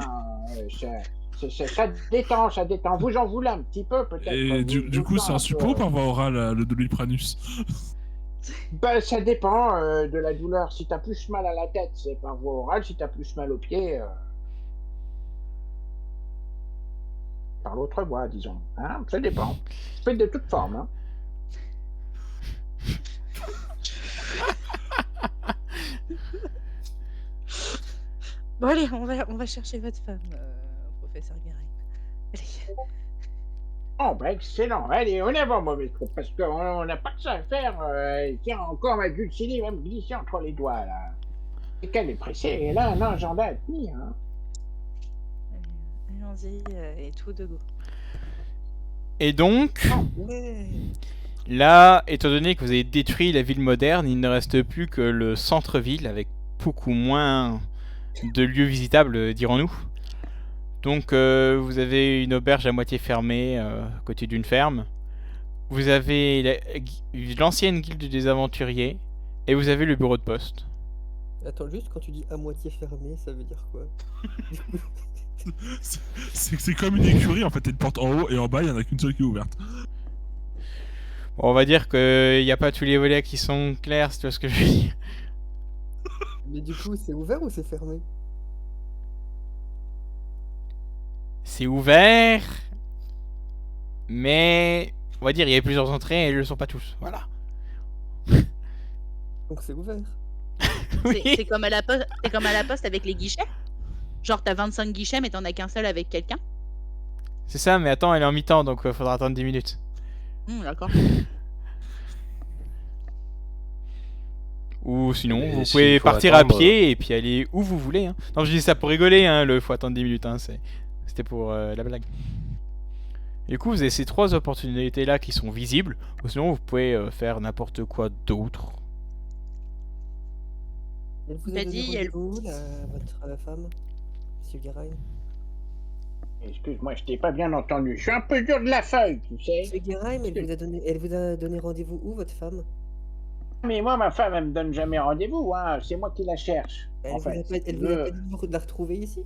Ça détend, ça détend. Vous en voulez un petit peu, peut-être. Et du coup, c'est un suppôt par voie orale, le Doliprane? Ben, ça dépend de la douleur. Si t'as plus mal à la tête, c'est par voie orale. Si t'as plus mal aux pieds, par l'autre voie, disons. Hein, ça dépend. Ça fait de toute forme. Hein. Bon allez, on va chercher votre femme, professeur Garay. Allez. Oh, ben excellent. Allez, on avance, mauvais trou, parce qu'on n'a pas que ça à faire. Tiens, encore ma Dulcinée va me glisser entre les doigts, là. Et qu'elle est pressée. Et là, un agenda à tenir. Hein. Allons-y, et tout de go. Et donc, Ouais. là, étant donné que vous avez détruit la ville moderne, il ne reste plus que le centre-ville avec beaucoup moins de lieux visitables, dirons-nous. Donc, vous avez une auberge à moitié fermée à côté d'une ferme. Vous avez l'ancienne guilde des aventuriers. Et vous avez le bureau de poste. Attends, juste quand tu dis à moitié fermé, ça veut dire quoi? C'est comme une écurie, en fait, t'as une porte en haut et en bas, il y en a qu'une seule qui est ouverte. Bon, on va dire qu'il n'y a pas tous les volets qui sont clairs, si tu vois ce que je veux dire. Mais du coup, c'est ouvert ou c'est fermé? C'est ouvert, mais on va dire il y a plusieurs entrées et elles ne le sont pas tous. Voilà. Donc c'est ouvert. Oui. C'est comme à la poste, c'est comme à la poste avec les guichets. Genre t'as 25 guichets mais t'en as qu'un seul avec quelqu'un. C'est ça, mais attends, elle est en mi-temps donc faudra attendre 10 minutes. D'accord. Ou sinon, Mais vous s'il pouvez faut partir attendre, à pied et puis aller où vous voulez. Hein. Non, je dis ça pour rigoler, hein, le faut attendre 10 minutes. Hein, c'était pour la blague. Et du coup, vous avez ces trois opportunités là qui sont visibles. Ou sinon, vous pouvez faire n'importe quoi d'autre. Elle vous T'as a donné dit, elle- rendez-vous, votre femme, Monsieur Garay? Excuse-moi, je t'ai pas bien entendu. Je suis un peu dur de la feuille, tu sais. Monsieur Garay, mais elle vous a donné rendez-vous où, votre femme? Mais moi, ma femme, elle me donne jamais rendez-vous. Hein. C'est moi qui la cherche. Elle en vous a fait. pas, elle vous a pas dit de la retrouver ici?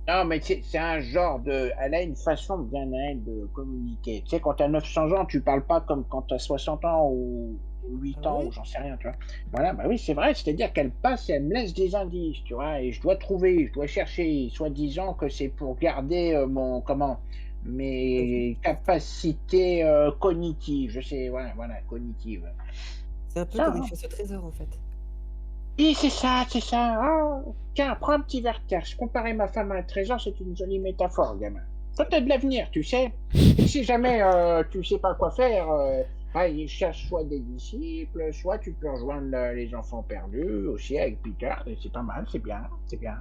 Non, mais c'est un genre de... Elle a une façon bien à elle de communiquer. Tu sais, quand t'as 900 ans, tu parles pas comme quand t'as 60 ans ou 8 Ah ans ouais? ou j'en sais rien, tu vois. Voilà, bah oui, c'est vrai. C'est-à-dire qu'elle passe et elle me laisse des indices, tu vois. Et je dois trouver, je dois chercher, soi-disant que c'est pour garder mes capacités cognitives. Je sais, voilà, cognitives. C'est un peu Ça, comme une hein. chasse au trésor, en fait. Oui, c'est ça, c'est ça. Oh, tiens, prends un petit verre de terre. Comparer ma femme à un trésor, c'est une jolie métaphore, gamin. Toi, t'as de l'avenir, tu sais. Et si jamais tu sais pas quoi faire, il cherche soit des disciples, soit tu peux rejoindre les enfants perdus aussi avec Peter. Et c'est pas mal, c'est bien, c'est bien.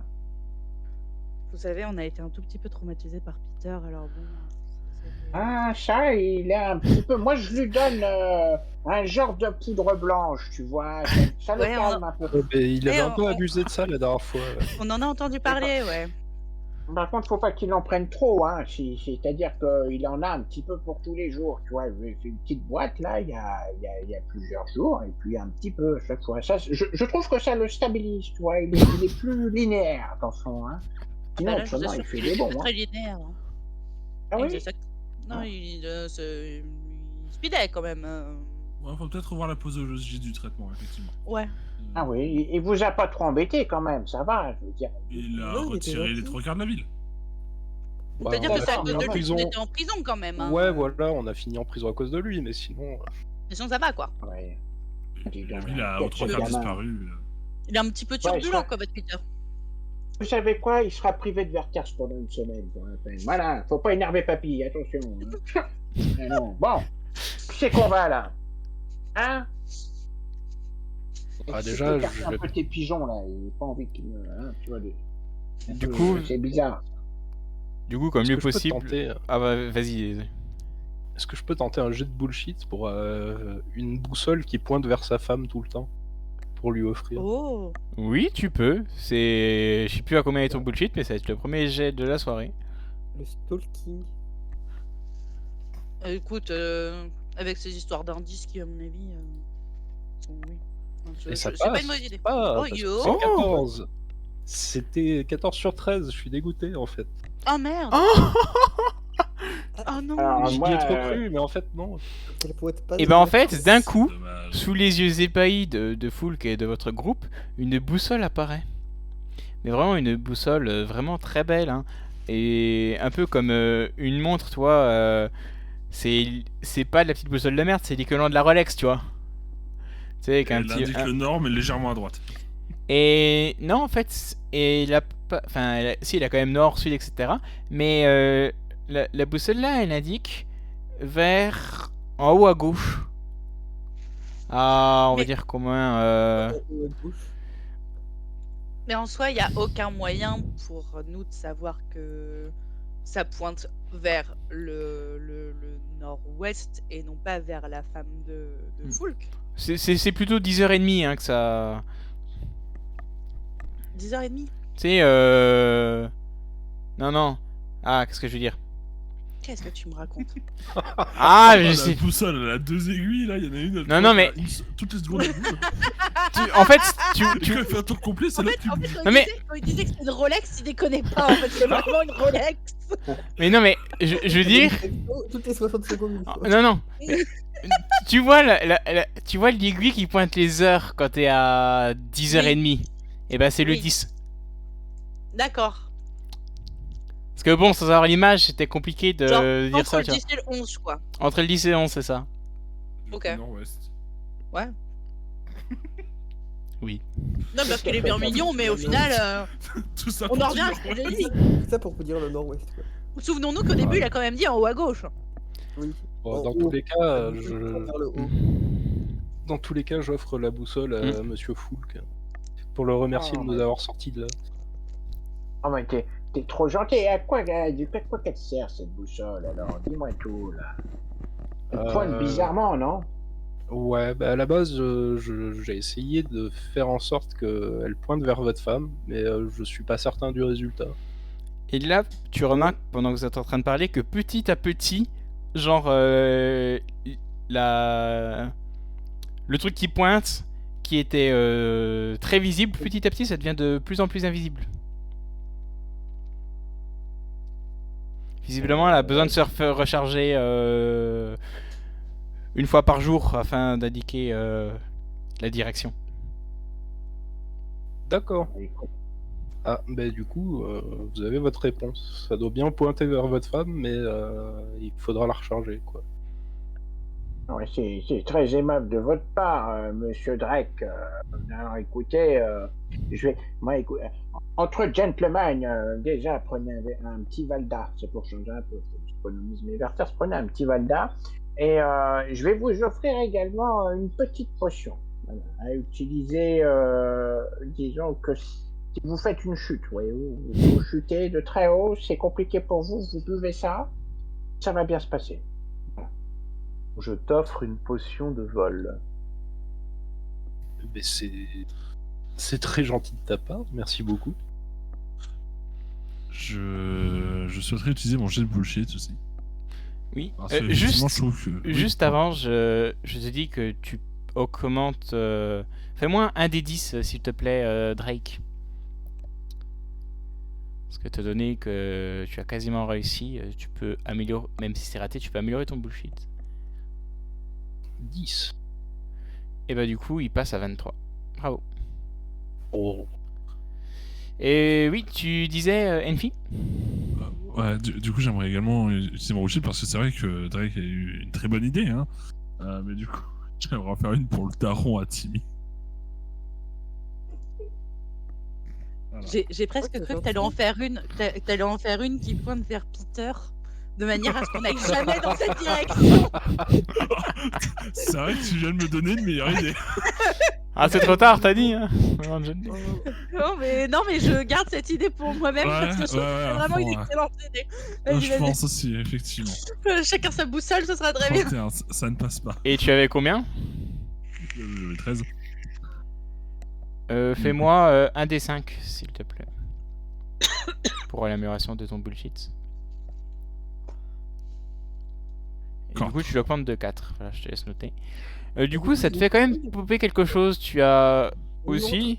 Vous savez, on a été un tout petit peu traumatisé par Peter, alors bon. Ah, ça, il est un petit peu. Moi, je lui donne un genre de poudre blanche, tu vois. Ça le Ouais, calme un peu. Mais il avait Eh, un peu on- abusé de ça la dernière fois. On en a entendu parler, ouais. Par contre, faut pas qu'il en prenne trop, hein. C'est-à-dire qu'il en a un petit peu pour tous les jours, tu vois. J'ai fait une petite boîte là, il y a plusieurs jours, et puis un petit peu à chaque fois. Ça, je trouve que ça le stabilise, tu vois. Il est plus linéaire, attention, hein. Sinon, Bah là, je vous autrement, il assure fait qu'il des est bons, plus hein. très linéaire. Hein. Ah oui? Exact. Non, Ah. il speedait quand même. Ouais, faut peut-être revoir la posologie du traitement, effectivement. Ouais. Ah oui, il vous a pas trop embêté quand même, ça va, je veux dire. Il a Non, il était retiré les gentil. 3 quarts de la ville. On Ouais, peut dire on que a c'est à fini cause en de lui prison. qu'on était en prison quand même. Hein. Ouais, voilà, on a fini en prison à cause de lui, mais sinon. Mais sinon, ça va quoi. Ouais. Et Dis la donc, ville a aux 3 quel quarts gamin. disparu. Il est un petit peu Ouais, turbulent, ça- quoi, votre Peter. Vous savez quoi? Il sera privé de Verters pendant une semaine, pour la peine. Voilà, faut pas énerver papy, attention. Hein. Ah non. Bon, c'est qu'on va là. Hein? Ah, Si déjà, t'écartes je un vais- peu tes pigeons là, il n'a pas envie qu'ils me. Hein, tu vois, Du coup- c'est bizarre. comme Est-ce mieux que je peux possible. tenter- Ah bah vas-y. Est-ce que je peux tenter un jet de bullshit pour une boussole qui pointe vers sa femme tout le temps pour lui offrir? Oh. Oui, tu peux. Je sais plus à combien est ton bullshit, mais ça va être le premier jet de la soirée. Le stalking. Écoute, avec ces histoires d'indices qui, à mon avis, sont... oui. Et ça C'est passe. pas une mauvaise idée. Ah, Oh, parce que yo. c'est 14. C'était 14 sur 13, je suis dégoûté en fait. Oh merde. Oh non. Alors, J'y moi, ai trop cru, mais en fait non. Elle pourrait être pas Et ben en de- fait, d'un coup, Dommage. sous les yeux épahis de Foulk et de votre groupe, une boussole apparaît. Mais vraiment une boussole vraiment très belle, hein. Et un peu comme une montre, tu vois. C'est pas de la petite boussole de merde, c'est l'équivalent de la Rolex, tu vois. Tu sais, avec un Elle petit. indique le nord, mais légèrement à droite. Et non, en fait, et il a pas, enfin, si, il a quand même nord, sud, etc. Mais la boussole là, elle indique vers en haut à gauche. Ah, on va Mais- dire combien Ouais, bouche. Mais en soi, il n'y a aucun moyen pour nous de savoir que ça pointe vers le nord-ouest et non pas vers la femme de Foulk. C'est plutôt 10h30 hein, que ça. 10h30. Tu sais, non, non. Ah, qu'est-ce que je veux dire? Qu'est-ce que tu me racontes? Ah, je La sais. boussole, elle a 2 aiguilles là, il y en a une. elle Non, non, mais- pointe toutes les secondes. Elle bouge. En fait, Et quand elle fait un tour complet, c'est En là fait, que tu quand, bouges. Non, mais- il disait que c'était une Rolex, il déconnait pas. En fait, c'est vraiment une Rolex. mais non, mais je veux dire. Toutes les 60 secondes. une fois. Non, non. Mais, tu vois tu vois l'aiguille qui pointe les heures quand t'es à 10h30. Et ben c'est le Oui. 10. D'accord. Parce que bon, sans avoir l'image, c'était compliqué de Genre, dire entre ça, le tu vois. 10 et le 11, quoi. Entre le 10 et le 11, c'est ça. Ok. Nord-ouest. Non, parce qu'il est bien mignon, mais au final, Tout ça on pour en revient à dire ce que j'ai nord-ouest. dit. C'est ça pour vous dire le nord-ouest. Quoi. Souvenons-nous qu'au début, il a quand même dit en haut à gauche. Oui. Bon, En dans haut. tous les cas, Vers le haut. dans tous les cas, j'offre la boussole à Monsieur Foulk pour le remercier de nous avoir sortis de là. Oh, mais t'es trop gentil. À quoi qu'elle sert cette boussole alors? Dis-moi tout là. Elle pointe bizarrement, non? Ouais, bah à la base, j'ai essayé de faire en sorte qu'elle pointe vers votre femme, mais je suis pas certain du résultat. Et là, tu remarques, pendant que vous êtes en train de parler, que petit à petit, genre, le truc qui pointe, qui était très visible, petit à petit, ça devient de plus en plus invisible. Visiblement, elle a besoin de se recharger une fois par jour afin d'indiquer la direction. D'accord. Ah, bah du coup, vous avez votre réponse. Ça doit bien pointer vers votre femme, mais il faudra la recharger, quoi. Ouais, c'est très aimable de votre part, Monsieur Drake. Alors, écoutez, entre gentlemen, déjà prenez un petit Valdar, c'est pour changer un peu. J'économise mes verters, prenez un petit Valdar. Et je vais vous offrir également une petite potion voilà, à utiliser, disons que si vous faites une chute, voyez-vous, vous chutez de très haut, c'est compliqué pour vous, vous buvez ça, ça va bien se passer. Je t'offre une potion de vol. Mais c'est très gentil de ta part, merci beaucoup. Je souhaiterais utiliser mon jet de bullshit aussi. Oui. Parce que, effectivement, je trouve que... oui, Juste avant, je te dis que tu augmentes. Fais-moi un des 10, s'il te plaît, Drake. Parce que étant donné que tu as quasiment réussi, tu peux améliorer. Même si c'est raté, tu peux améliorer ton bullshit. 10. Et bah, du coup, il passe à 23. Bravo. Oh. Et oui, tu disais, Enfi? Ouais, du coup, j'aimerais également utiliser mon bullshit parce que c'est vrai que Drake a eu une très bonne idée, hein. Mais du coup, j'aimerais en faire une pour le daron à Timmy. Voilà. J'ai presque Ouais, cru c'est que t'allais en faire une, qui pointe vers Peter, de manière à ce qu'on n'aille jamais dans cette direction. C'est vrai que tu viens de me donner une meilleure idée. Ah, c'est trop tard, t'as dit, hein. Oh, Non, mais je garde cette idée pour moi-même Ouais, parce que je trouve que ouais, c'est à vraiment fond, une ouais. excellente idée. Non, Vas-y, je pense aussi, effectivement. Chacun sa boussole, ce sera très bien. 31, ça ne passe pas. Et tu avais combien? J'avais 13. Fais-moi un des 5, s'il te plaît. Pour l'amélioration de ton bullshit. Et du coup, tu l'augmentes de 4. Voilà, je te laisse noter. Du coup, ça te fait quand même popper quelque chose. Tu as aussi...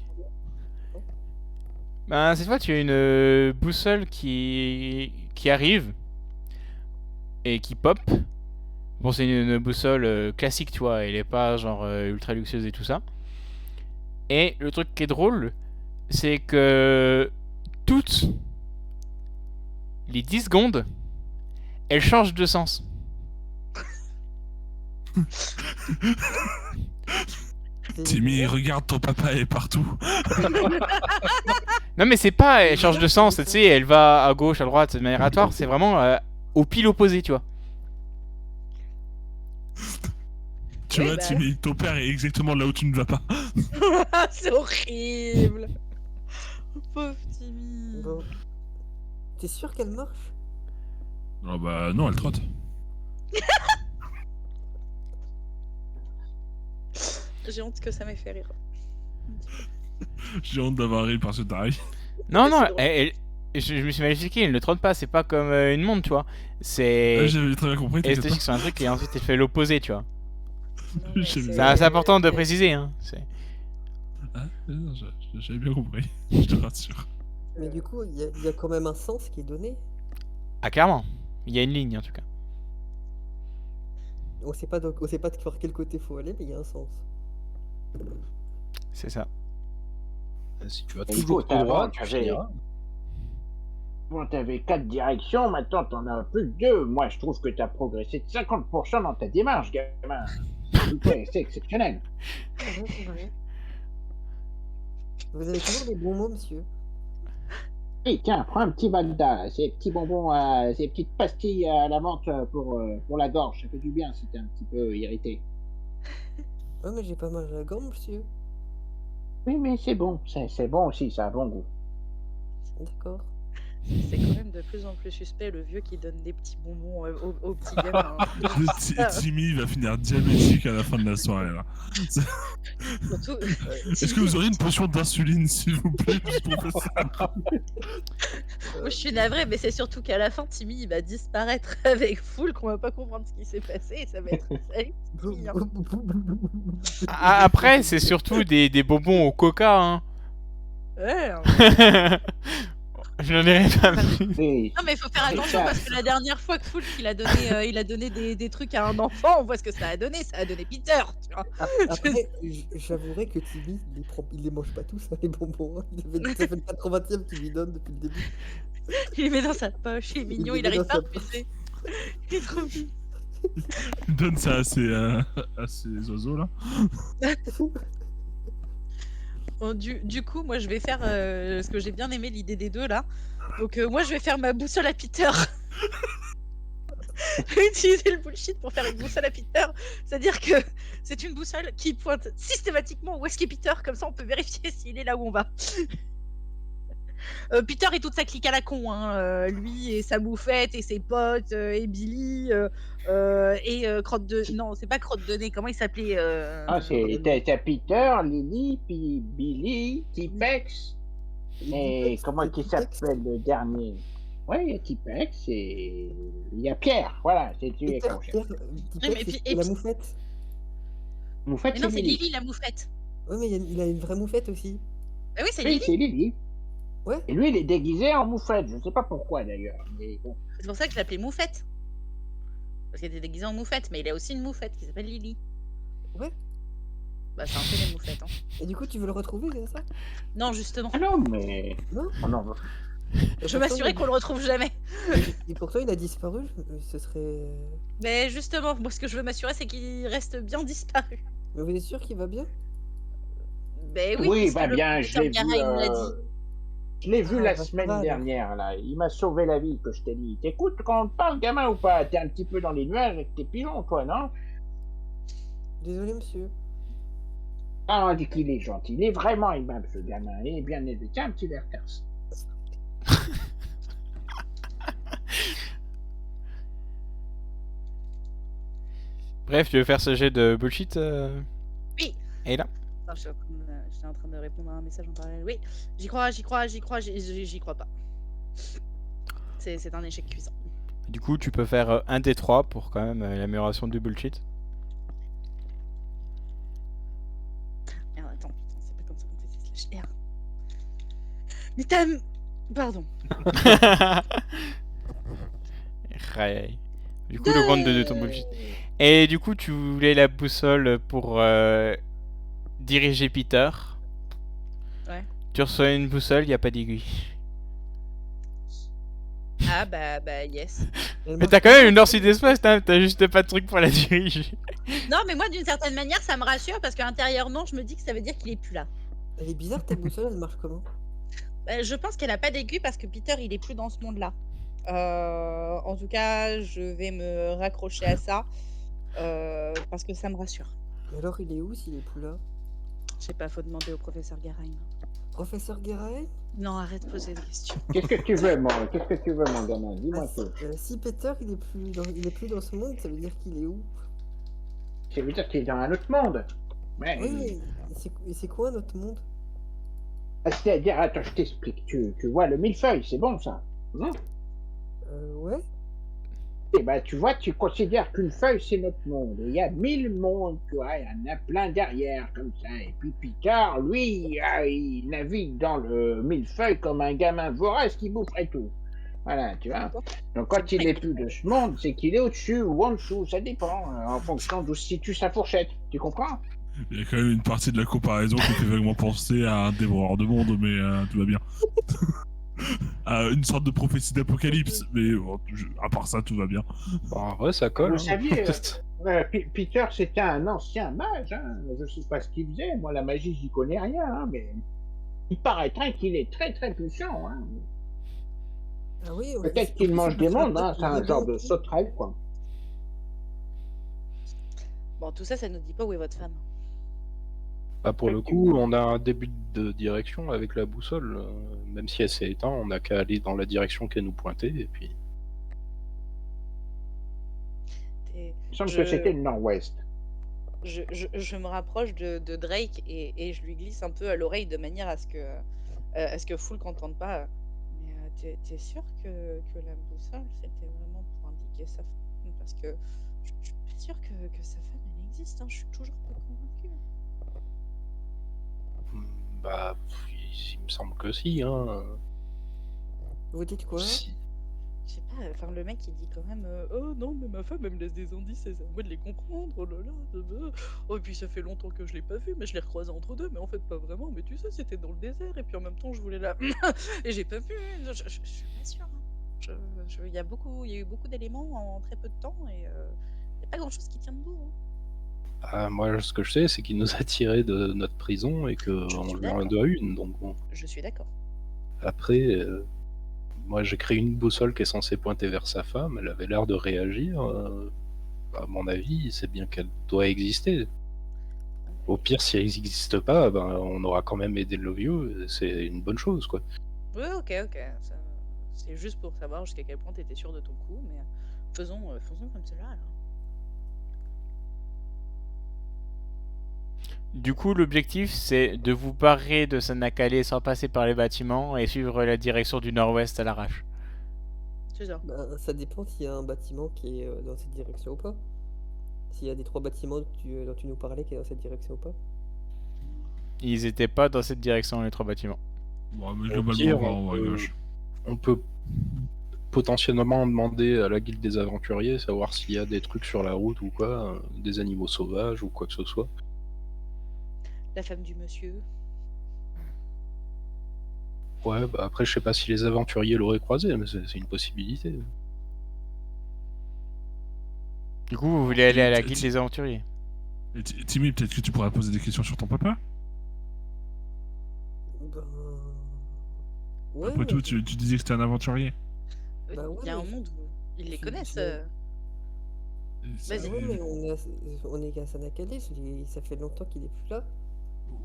Ben, cette fois, tu as une boussole qui arrive et qui pop. Bon, c'est une boussole classique, tu vois. Elle est pas genre ultra luxueuse et tout ça. Et le truc qui est drôle, c'est que toutes les 10 secondes, elle change de sens. Timmy, regarde, ton papa est partout. Non, mais c'est pas elle change de sens, tu sais, elle va à gauche, à droite de manière aléatoire, c'est vraiment au pile opposé, tu vois. Tu Oui, vois, bah. Timmy, ton père est exactement là où tu ne vas pas. C'est horrible. Pauvre Timmy. Bon. T'es sûr qu'elle marche? Oh bah non, elle trotte. J'ai honte que ça m'ait fait rire. J'ai honte d'avoir ri par ce tarif. Non, Mais non, c'est drôle. je me suis mal expliqué, elle ne trône pas, c'est pas comme une montre, tu vois. C'est... J'avais très bien compris, Elle t'inquiète esthétique sur un truc et ensuite elle fait l'opposé, tu vois. Non, mais J'ai- C'est important de préciser, hein. pas. Ah, non, j'avais bien compris. Je te rassure. Mais du coup, il y a quand même un sens qui est donné. Ah, clairement. Il y a une ligne, en tout cas. On sait pas par quel côté faut aller, mais il y a un sens. C'est ça. Si tu vas Et toujours écoute, tout droit, avant, tu t'avais- finiras. Bon, t'avais 4 directions, maintenant t'en as plus que 2. Moi, je trouve que t'as progressé de 50% dans ta démarche, gamin. C'est exceptionnel. Vous avez toujours des bons mots, monsieur. Et tiens, prends un petit Valda, là, ces petits bonbons, ces petites pastilles à la menthe pour la gorge. Ça fait du bien si t'es un petit peu irrité. Oh, mais j'ai pas mal à la gorge, monsieur. Oui, mais c'est bon, c'est bon aussi, ça a bon goût. D'accord. C'est quand même de plus en plus suspect le vieux qui donne des petits bonbons aux petits gamins. Timmy va finir diabétique à la fin de la soirée là. Surtout, Est-ce que vous auriez une potion d'insuline s'il vous plaît, juste pour faire ça? Moi, je suis navrée, mais c'est surtout qu'à la fin, Timmy il va disparaître avec Foul, qu'on va pas comprendre ce qui s'est passé et ça va être Timmy, hein. Après, c'est surtout des bonbons au coca, hein. Ouais, hein. Je n'en dirai pas plus. Et Non, mais il faut faire attention parce que la dernière fois que Foul il a donné des trucs à un enfant, on voit ce que ça a donné. Ça a donné Peter, tu vois. Après, j'avouerai que Timmy, il les mange pas tous, hein, les bonbons. Hein. Ça fait le 80e qu'il lui donne depuis le début. Il les met dans sa poche, il est mignon, les il met arrive dans pas à sa refuser. Il est trop mignon. Donne ça à ces oiseaux là. Bon, du coup, moi je vais faire parce que j'ai bien aimé l'idée des deux là. Donc moi je vais faire ma boussole à Peter. Je vais utiliser le bullshit pour faire une boussole à Peter. C'est-à-dire que c'est une boussole qui pointe systématiquement où est-ce qu'est Peter, comme ça on peut vérifier s'il est là où on va. Peter et toute sa clique à la con, hein. Lui et sa moufette et ses potes et Billy et Crotte de... Non, c'est pas Crotte de nez, comment il s'appelait ah, t'as Peter, Lily, puis Billy, Tipex. Et comment il s'appelle le dernier? Ouais, il y a Tipex et il y a Pierre. Voilà, c'est tu Pierre, qu'on cherche. mais puis- c'est et la puis- moufette. Moufette, Mais non, c'est Lily la moufette. Ouais, mais il a une vraie moufette aussi. Ah oui, c'est Oui, Lily. c'est Lily. Ouais. Et lui, il est déguisé en moufette. Je sais pas pourquoi d'ailleurs. Mais bon. C'est pour ça que je l'appelais moufette. Parce qu'il était déguisé en moufette, mais il a aussi une moufette qui s'appelle Lily. Ouais. Bah c'est un peu les moufettes, hein. Et du coup, tu veux le retrouver, c'est ça? Non, justement. Ah non, mais. Non. Oh non. Je m'assurais qu'on le retrouve jamais. Et pourtant, il a disparu. Ce serait. Mais justement, moi ce que je veux m'assurer, c'est qu'il reste bien disparu. Mais vous êtes sûr qu'il va bien? Ben oui, Oui, puisque bah le bien, je l'ai vu. Mireille me l'a dit. Je l'ai vu Ah, la bah, ça semaine va, alors. dernière, là. Il m'a sauvé la vie, que je t'ai dit. T'écoutes quand on te parle, gamin, ou pas? T'es un petit peu dans les nuages avec tes pigeons, toi, non? Désolé, monsieur. Ah, on dit qu'il est gentil. Il est vraiment aimable, ce gamin. Il est bien élevé. Tiens, un petit Werther's. Bref, tu veux faire ce jet de bullshit Oui. Et là Attends, j'étais en train de répondre à un message en parallèle. Oui, j'y crois, j'y crois pas. C'est un échec cuisant. Du coup, tu peux faire un des 3 pour quand même l'amélioration du bullshit. Merde, attends, putain, c'est pas comme ça qu'on fait slash R. Mais t'as... Pardon. Ouais. Du coup, le compte de ton bullshit. Et du coup, tu voulais la boussole pour diriger Peter. Ouais. Tu reçois une boussole, il n'y a pas d'aiguille. Ah bah yes. Mais t'as quand même une nord-sud-espace, t'as juste pas de truc pour la diriger. Non, mais moi, d'une certaine manière, ça me rassure parce qu'intérieurement, je me dis que ça veut dire qu'il est plus là. Elle est bizarre ta boussole, elle marche comment? Je pense qu'elle a pas d'aiguille parce que Peter, il est plus dans ce monde-là. En tout cas, je vais me raccrocher à ça parce que ça me rassure. Mais alors il est où s'il est plus là? Je sais pas, faut demander au professeur Geraim. Professeur Guéret? Non, arrête de poser des questions. Qu'est-ce que tu veux, mon gamin? Dis-moi tout. Si Peter il est plus dans ce monde, ça veut dire qu'il est où? Ça veut dire qu'il est dans un autre monde. Ouais. Oui, mais c'est quoi notre monde? C'est-à-dire, attends, je t'explique. Tu vois le millefeuille, c'est bon ça? Non? Ouais. Eh ben, tu vois, tu considères qu'une feuille, c'est notre monde. Et il y a 1000 mondes, tu vois, il y en a plein derrière, comme ça. Et puis Peter, lui, il navigue dans le millefeuille comme un gamin vorace qui boufferait tout. Voilà, tu vois. Donc quand il est plus de ce monde, c'est qu'il est au-dessus ou en dessous, ça dépend, en fonction d'où se situe sa fourchette. Tu comprends? Il y a quand même une partie de la comparaison qui fait vaguement penser à un dévoreur de monde, mais tout va bien. À une sorte de prophétie d'apocalypse, mais bon, à part ça, tout va bien. Bon, en vrai, ça colle. Vous hein. saviez, Peter, c'était un ancien mage. Hein. Je sais pas ce qu'il faisait. Moi, la magie, j'y connais rien. Hein, mais il paraîtrait qu'il est très très puissant. Hein. Ah oui, Peut-être qu'il mange des mondes. Hein. C'est un genre de sauterelle, quoi. Bon, tout ça, ça nous dit pas où est votre femme. Bah, pour le coup, on a un début de direction avec la boussole. Même si elle s'est éteinte, on n'a qu'à aller dans la direction qu'elle nous pointait, et puis... Il me semble que c'était le nord-ouest. Je me rapproche de Drake et je lui glisse un peu à l'oreille de manière à ce que Foulk n'entende pas. Mais t'es sûr que la boussole, c'était vraiment pour indiquer sa femme? Parce que je suis pas sûre que sa femme, elle existe. Hein. Je suis toujours pas convaincue. Bah, il me semble que si, hein. Vous dites quoi? Si. Je sais pas, enfin le mec il dit quand même oh non mais ma femme elle me laisse des indices et c'est à moi de les comprendre, oh là là, oh et puis ça fait longtemps que je l'ai pas vue mais je l'ai recroisée entre deux mais en fait pas vraiment mais tu sais c'était dans le désert et puis en même temps je voulais la et j'ai pas vu, je suis pas sûre hein. Il y a eu beaucoup d'éléments en très peu de temps et y a pas grand chose qui tient debout hein. Ah, moi, ce que je sais, c'est qu'il nous a tirés de notre prison et Je qu'on suis lui en d'accord. doit une, donc bon. Je suis d'accord. Après, moi j'ai créé une boussole qui est censée pointer vers sa femme, elle avait l'air de réagir. À mon avis, c'est bien qu'elle doit exister. Au pire, si elle n'existe pas, ben, on aura quand même aidé Lovio, c'est une bonne chose, quoi. Oui ok c'est juste pour savoir jusqu'à quel point t'étais sûr de ton coup mais faisons comme cela alors. Du coup, l'objectif, c'est de vous barrer de Sanakale sans passer par les bâtiments et suivre la direction du nord-ouest à l'arrache. C'est ça. Bah, ça dépend s'il y a un bâtiment qui est dans cette direction ou pas. S'il y a des 3 bâtiments dont tu nous parlais qui est dans cette direction ou pas. Ils étaient pas dans cette direction, les 3 bâtiments. Bon, mais Au globalement, pire, on va à gauche. on peut potentiellement demander à la guilde des aventuriers, savoir s'il y a des trucs sur la route ou quoi, des animaux sauvages ou quoi que ce soit. La femme du monsieur. Ouais, bah après, je sais pas si les aventuriers l'auraient croisé, mais c'est une possibilité. Du coup, vous voulez aller à la guilde des aventuriers. Et Timmy, peut-être que tu pourrais poser des questions sur ton papa? Ben... Ouais, Après mais tout, tu disais que c'était un aventurier. Bah ouais, Il y a un mais monde où ils les je- connaissent. Bah Vas-y. ouais, mais on est à Sanakale, ça fait longtemps qu'il est plus là.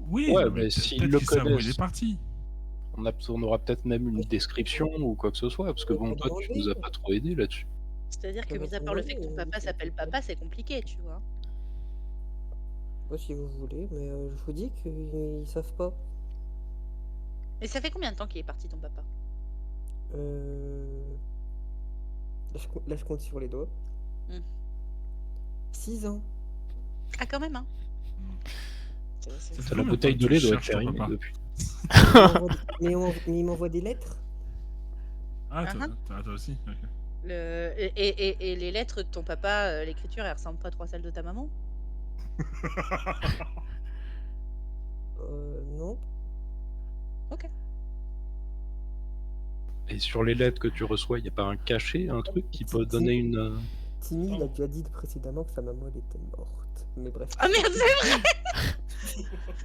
Oui, Ouais, non, mais s'ils peut-être le qu'ils savent où il connaissent. est parti. On aura peut-être même une description ou quoi que ce soit, parce que On bon, peut toi, tu demander. nous as pas trop aidé là-dessus. C'est-à-dire que, On va mis à part le fait que ton demander, papa c'est s'appelle pas- papa, c'est compliqué, tu vois. Moi, si vous voulez, mais je vous dis qu'ils savent pas. Et ça fait combien de temps qu'il est parti, ton papa? Là, je compte sur les doigts. Hmm. 6 ans. Ah, quand même, hein. Ça fait La combien de bouteille temps de que lait tu doit être cherches ton périmée papa depuis. Mais il m'envoie des lettres. Ah, Uh-huh. toi aussi. Ok. Et les lettres de ton papa, l'écriture, elle ressemble pas trop à celle de ta maman? Non. Et sur les lettres que tu reçois, il n'y a pas un cachet, un truc qui peut donner une. Timmy, il a déjà dit précédemment que sa maman, elle était morte. Mais bref. Ah merde, c'est vrai.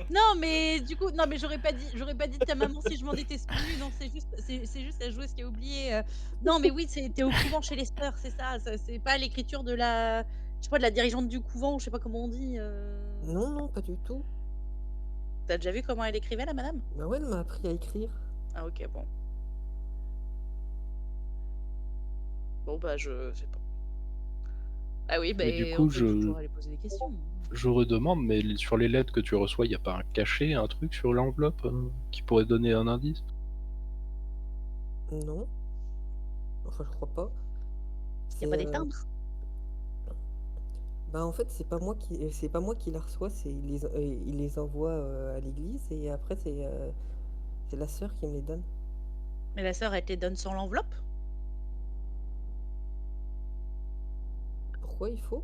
Non, mais du coup, non, mais j'aurais pas dit de ta maman si je m'en étais souvenu. Non, c'est juste la joueuse qui a oublié. Non, mais oui, t'es au couvent chez les sœurs, c'est ça. C'est pas l'écriture de la, je sais pas, de la dirigeante du couvent, ou je sais pas comment on dit. Non, non, pas du tout. T'as déjà vu comment elle écrivait, la madame? Bah ouais, elle m'a appris à écrire. Ah ok, bon. Bon bah je sais pas. Ah oui, bah Mais du coup, on peut toujours aller poser des questions. Je redemande, mais sur les lettres que tu reçois, il n'y a pas un cachet, un truc sur l'enveloppe qui pourrait donner un indice? Non. Enfin, je crois pas. Y a pas des timbres? Bah en fait, c'est pas moi qui la reçois, il les envoie à l'église et après c'est la sœur qui me les donne. Mais la sœur, elle te les donne sans l'enveloppe? Pourquoi il faut?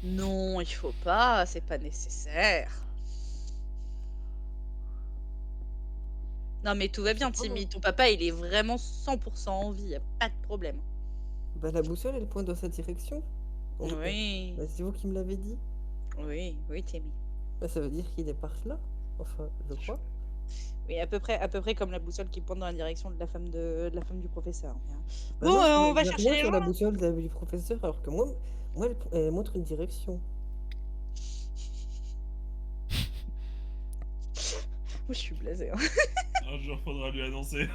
Non, il faut pas, c'est pas nécessaire. Non mais tout va bien, C'est pas Timmy. moi. Ton papa, il est vraiment 100% en vie, y a pas de problème. Bah la boussole, elle pointe dans sa direction. Oui, Bah, c'est vous qui me l'avez dit. oui, Timmy. Bah, ça veut dire qu'il est par là. Enfin, je crois. Oui, à peu près comme la boussole qui pointe dans la direction de la femme du professeur. Bah Bon, non, on va il y a chercher rien les sur gens, la là. boussole du professeur, alors que moi elle montre une direction. Moi, je suis blasée. Hein. Un jour, faudra lui annoncer.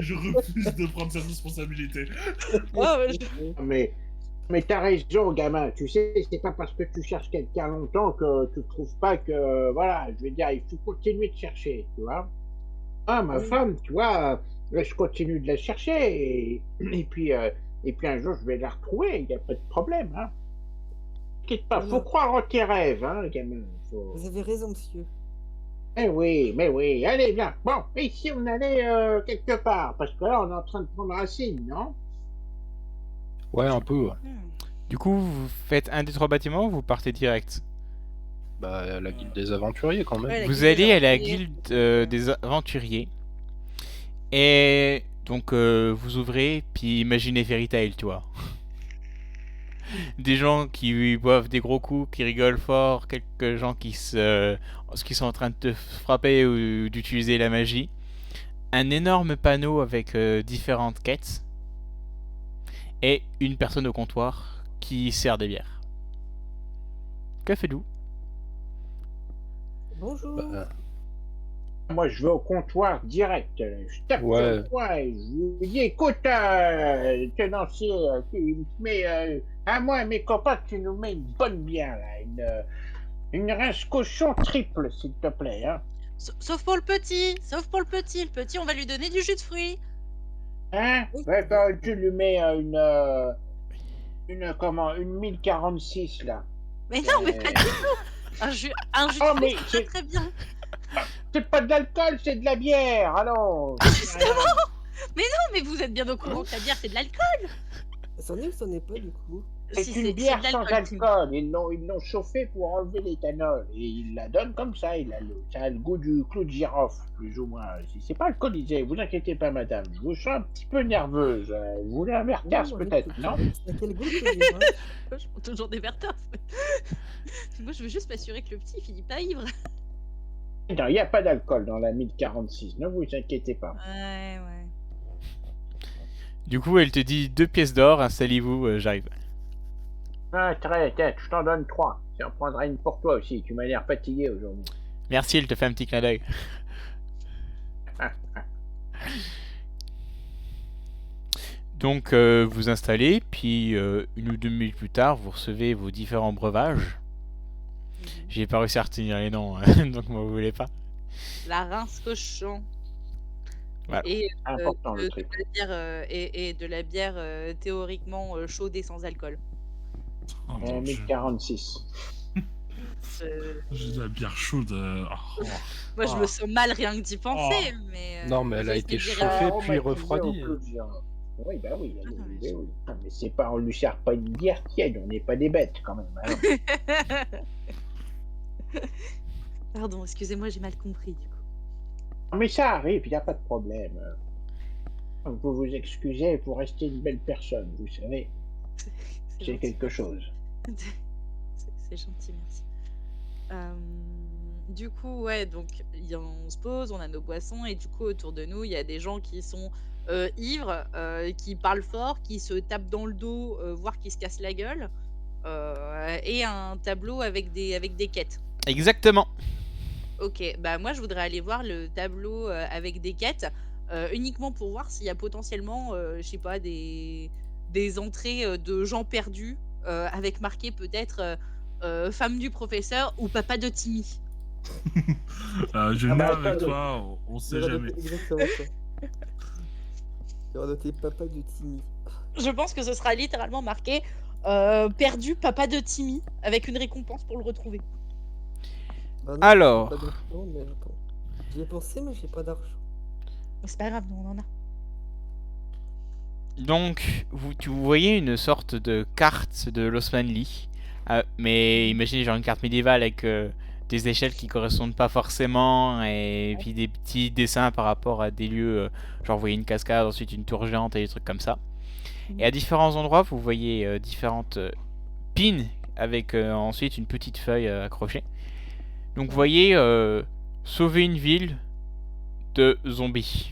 Je refuse de prendre cette responsabilité. Mais t'as raison, gamin. Tu sais, c'est pas parce que tu cherches quelqu'un longtemps que tu trouves pas que. Voilà, je veux dire, il faut continuer de chercher, tu vois. Ah, ma Oui. femme, tu vois, je continue de la chercher et puis un jour, je vais la retrouver, il n'y a pas de problème, hein. T'inquiète pas, faut Voilà. croire en tes rêves, hein, gamin. Faut... Vous avez raison, monsieur. mais oui, allez, viens. Bon, et si on allait quelque part, parce que là, on est en train de prendre racine, non? Ouais, un peu. Ouais. Du coup, vous faites un des 3 bâtiments ou vous partez direct? Bah, la guilde des aventuriers quand même. Ouais, la Vous guilde des allez à la aventuriers. guilde des aventuriers. Et donc vous ouvrez, puis imaginez Fairy Tail, tu vois. Des gens qui boivent des gros coups, qui rigolent fort, quelques gens qui sont en train de te frapper ou d'utiliser la magie. Un énorme panneau avec différentes quêtes. Et une personne au comptoir qui sert des bières. Que faites-vous? Bonjour. Bah, Moi, je vais au comptoir direct. Là. Je tape Ouais. sur le coin et je lui dis, écoute, tenancier, tu mets, à moi et mes copains, tu nous mets une bonne bière, là, une rince cochon triple, s'il te plaît. Hein, Sauf pour le petit. Le petit, on va lui donner du jus de fruits. hein? Oui. Ouais, bah, tu lui mets une 1046, là. Mais non, mais pas du tout. Un jus Oh, de mais fruits, c'est très très bien. c'est pas de l'alcool, c'est de la bière, allons. Non, mais vous êtes bien au courant que la bière, c'est de l'alcool. C'en est ou c'en est pas du coup? C'est Si, une bière de sans l'alcool, Timmy. alcool. Ils l'ont chauffée pour enlever l'éthanol. Et ils la donnent comme ça. Ça a le goût du clou de girofle, plus ou moins. C'est pas alcoolisé, vous inquiétez pas, madame. Je vous sens un petit peu nerveuse. Vous voulez un mercasse, Non, peut-être, non? C'est à quel goût que j'ai, hein? Moi, je prends toujours des verteurs. Moi, je veux juste m'assurer que le petit finit pas ivre. Non, il n'y a pas d'alcool dans la 1046. Ne vous inquiétez pas. Ouais. Du coup, elle te dit 2 pièces d'or, installez-vous, j'arrive. Ah, très tête, je t'en donne 3. J'en prendrai une pour toi aussi, tu m'as l'air fatigué aujourd'hui. Merci, elle te fait un petit clin d'œil. Donc vous installez, puis 1 ou 2 minutes plus tard, vous recevez vos différents breuvages. J'ai pas réussi à retenir les noms, donc moi vous voulez pas. La rince cochon. Voilà. Et, Important, le de truc. la bière, et de la bière théoriquement chaude et sans alcool. Oh mon dieu. 1046. J'ai de la bière chaude. Moi, je me sens mal rien que d'y penser, Oh. mais... Non, mais elle a j'ai été essayé de chauffée dire, puis refroidie. Oui, bah oui. Ah, non, mais oui, oui. Non, mais c'est pas, on lui sert pas une bière tiède, on n'est pas des bêtes quand même. Hein. Pardon, excusez-moi, j'ai mal compris du coup. Non, mais ça arrive, il n'y a pas de problème. Vous vous excusez pour rester une belle personne, vous savez. C'est gentil. quelque chose. C'est gentil, merci. Du coup, ouais, donc on se pose, on a nos boissons, et du coup, autour de nous, il y a des gens qui sont ivres, qui parlent fort, qui se tapent dans le dos, voire qui se cassent la gueule, et un tableau avec des quêtes. Exactement. Ok, bah moi je voudrais aller voir le tableau avec des quêtes, uniquement pour voir s'il y a potentiellement, je sais pas, des entrées de gens perdus, avec marqué peut-être femme du professeur ou papa de Timmy. Je Ah bah, viens avec attends, toi, on sait J'aurais jamais. noté exactement ça. J'aurais noté papa de Timmy. Je pense que ce sera littéralement marqué perdu papa de Timmy, avec une récompense pour le retrouver. Bah non, Alors. j'ai pas d'argent, mais attends. J'y ai pensé, mais j'ai pas d'argent. C'est pas grave, nous on en a. Donc, vous voyez une sorte de carte de l'Osmanli, mais imaginez genre une carte médiévale avec des échelles qui correspondent pas forcément, et puis des petits dessins par rapport à des lieux, genre vous voyez une cascade, ensuite une tour géante et des trucs comme ça. Et à différents endroits, vous voyez différentes pins avec ensuite une petite feuille accrochée. Donc vous voyez sauver une ville de zombies.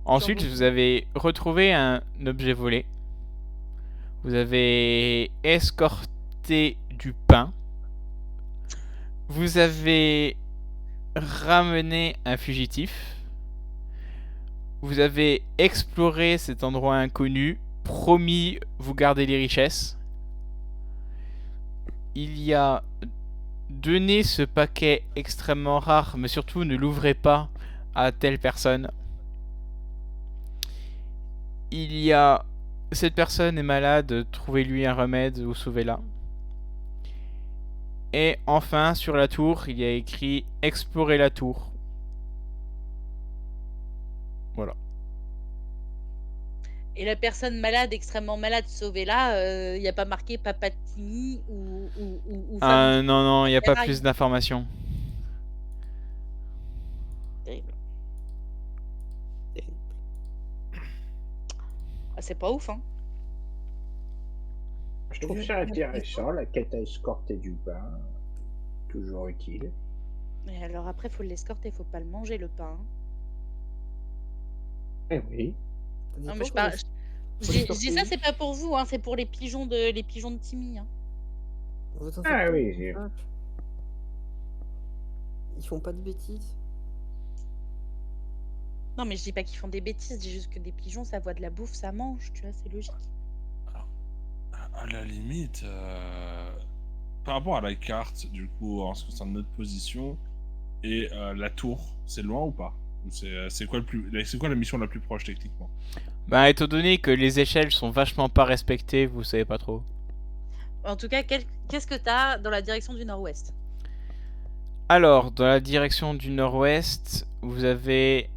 Ensuite, vous avez retrouvé un objet volé. Vous avez escorté du pain. Vous avez ramené un fugitif. Vous avez exploré cet endroit inconnu. Promis, vous gardez les richesses. Il y a donné ce paquet extrêmement rare, mais surtout ne l'ouvrez pas à telle personne. Il y a... Cette personne est malade, trouvez-lui un remède ou sauvez-la. Et enfin, sur la tour, il y a écrit « Explorer la tour ». Voilà. Et la personne malade, extrêmement malade, sauvée là, il n'y a pas marqué papa de Timmy ou femme. Non, non, il n'y a pas Ferraille. plus d'informations. Terrible. Ah, c'est pas ouf, hein. Je trouve ça intéressant, la quête à escorter du pain. Toujours utile. Mais alors après, faut l'escorter, faut pas le manger le pain. Eh oui. Non, mais je parle. Je dis ça, c'est pas pour vous, hein, c'est pour les pigeons de Timmy. Hein. Ah oui. Ils font pas de bêtises. Non, mais je dis pas qu'ils font des bêtises, je dis juste que des pigeons, ça voit de la bouffe, ça mange, tu vois, c'est logique. À la limite, par rapport à la carte, du coup, en ce qui concerne notre position et la tour, c'est loin ou pas? C'est quoi la mission la plus proche techniquement? Bah, étant donné que les échelles sont vachement pas respectées, vous savez pas trop. En tout cas, qu'est-ce que t'as dans la direction du nord-ouest? Alors, dans la direction du nord-ouest, vous avez...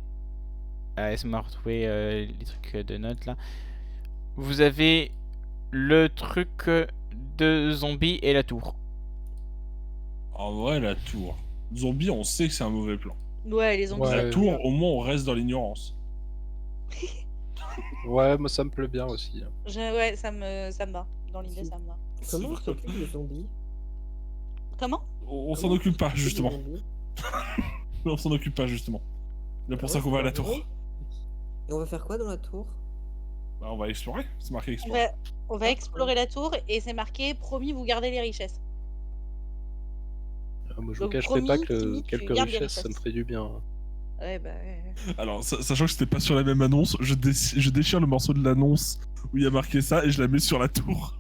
laisse-moi retrouver les trucs de notes là. Vous avez le truc de zombies et la tour. En vrai, la tour. Zombie, on sait que c'est un mauvais plan. Ouais, les zombies. Ouais. La tour, au moins, on reste dans l'ignorance. Ouais, moi ça me plaît bien aussi. Hein. Ouais, ça me va. Dans l'idée, Si. ça me va. Comment on C'est s'occupe des zombies? Comment? On s'en Comment occupe pas, s'occupe des justement. zombies On s'en occupe pas, justement. C'est pour ça qu'on va à la tour. Et on va faire quoi dans la tour? Bah, on va explorer, c'est marqué On explorer. va explorer la tour et c'est marqué promis, vous gardez les richesses. Moi, je vous Donc, cacherai pas promis, que Timmy, tu quelques gardes les richesses, ça me richesses. ferait du bien. Ouais, bah. Alors, sachant que c'était pas sur la même annonce, je déchire le morceau de l'annonce où il y a marqué ça et je la mets sur la tour.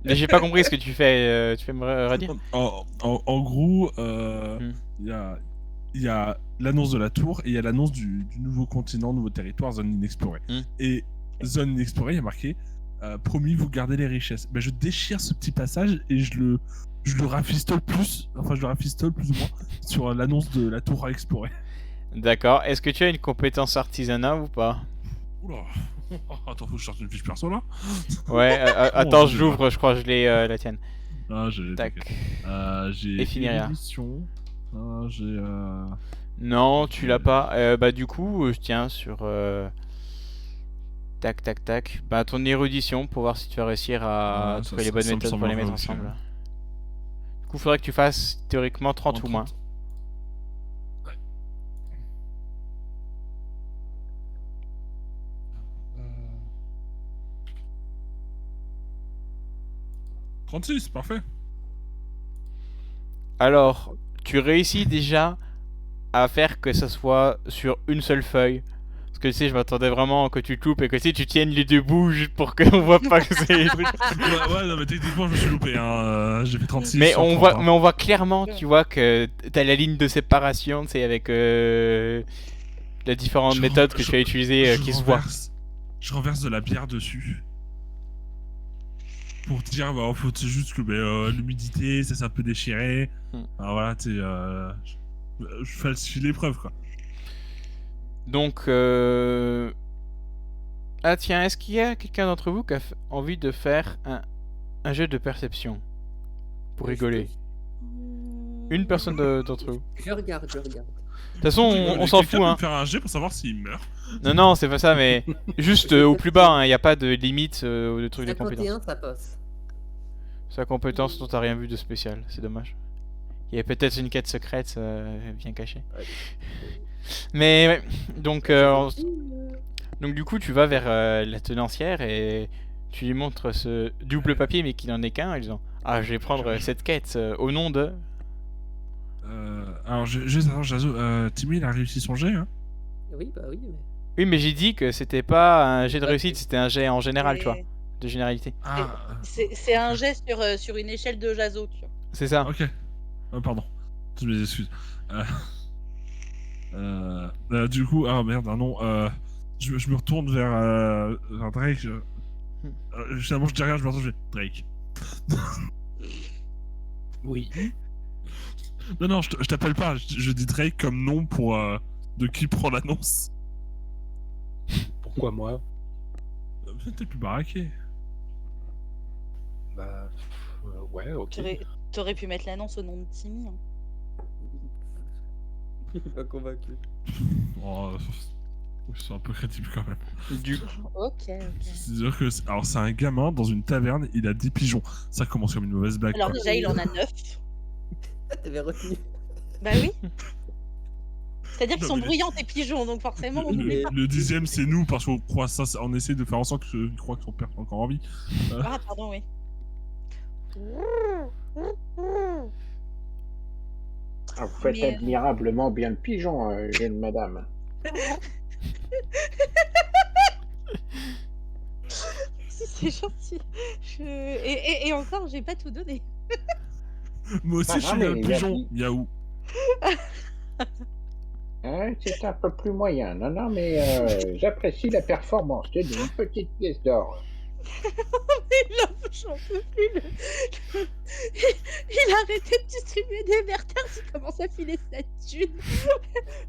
Mais j'ai pas compris ce que tu fais. Tu peux me redire? En gros, Hmm. il y a l'annonce de la tour et il y a l'annonce du nouveau continent, nouveau territoire, zone inexplorée. Et zone inexplorée, il y a marqué promis, vous gardez les richesses. Ben, je déchire ce petit passage et je le rafistole plus, enfin je le rafistole plus ou moins sur l'annonce de la tour à explorer. D'accord. Est-ce que tu as une compétence artisanat ou pas? Oula. Attends, faut que je sorte une fiche perso là. Ouais, attends, Bon, je j'ouvre, je crois que je l'ai la tienne. Ah, Tac. j'ai Éphéméria. érudition. J'ai Non, tu l'as pas. Bah du coup, tiens, sur... Tac, tac, tac. Bah ton érudition pour voir si tu vas réussir à trouver les bonnes ça me méthodes pour les mettre semblerait aussi, ensemble. Du coup, faudrait que tu fasses théoriquement 30 ou moins. Ouais. 36, parfait. Alors, tu réussis déjà à faire que ça soit sur une seule feuille. Parce que tu sais, je m'attendais vraiment que tu te loupes et que tu sais, tu tiennes les deux bouts juste pour qu'on voit pas que c'est les trucs. Ouais, non, mais techniquement, je me suis loupé. Hein. J'ai fait 36. Mais sur on 30, voit, hein. mais on voit clairement, tu vois, que t'as la ligne de séparation, tu sais, avec les différentes méthodes que tu as utilisées qui se voient. Je renverse de la bière dessus. Pour te dire, bah, faut juste que l'humidité, ça s'est un peu déchiré. Alors voilà, tu sais, je falsifie l'épreuve, quoi. Donc, ah tiens, est-ce qu'il y a quelqu'un d'entre vous qui a envie de faire un jeu de perception pour rigoler? Une personne d'entre vous. Je regarde. De toute façon, on s'en fout, hein. Faire un jet pour savoir s'il meurt. Non, c'est pas ça, mais juste au plus bas, il n'y a pas de limite de truc de 51, compétence. ça passe. Sa compétence dont t'as rien vu de spécial, c'est dommage. Il y a peut-être une quête secrète bien cachée. Ouais. Mais ouais, donc du coup tu vas vers la tenancière et tu lui montres ce double papier mais qu'il n'en est qu'un en disant ah je vais prendre cette quête au nom de... Alors, Jazo, Timmy, il a réussi son jet, hein. Oui, bah oui, mais... Oui mais j'ai dit que c'était pas un jet de réussite, c'était un jet en général, tu vois, de généralité. Ah, C'est un geste sur une échelle de Jazo, tu vois. C'est ça. ok. Pardon. Toutes mes excuses. Du coup, ah merde, non. Je me retourne vers Drake. Finalement, je dis rien, je me retourne, je fais Drake. Oui. Non, je t'appelle pas, je dis Drake comme nom pour de qui prend l'annonce. Pourquoi moi? T'es plus baraqué. Bah. Ouais, ok. T'aurais pu mettre l'annonce au nom de Timmy. Hein. Pas convaincu. Oh, c'est un peu crédible quand même. Du... Ok. C'est-à-dire que alors c'est un gamin dans une taverne, il a 10 pigeons. Ça commence comme une mauvaise blague. Alors quoi. déjà, il en a 9. Ah, t'avais retenu. Bah oui. C'est-à-dire qu'ils Non, sont mais- bruyants, tes pigeons, donc forcément, on n'oublie pas. Le 10e, c'est nous parce qu'on croit ça, on essaie de faire en sorte qu'ils croient que son père est encore en vie. Ah, pardon, oui. Ah, vous faites Mais- admirablement bien le pigeon, jeune madame. Si, c'est gentil. Et encore, j'ai pas tout donné. Moi aussi, Ah, je suis mais un il y a- pigeon. Yaou. C'est un peu plus moyen. Non, mais j'apprécie la performance. Tenez, une petite pièce d'or. Là, j'en peux plus. Il a arrêté de distribuer des verters, il commence à filer sa thune.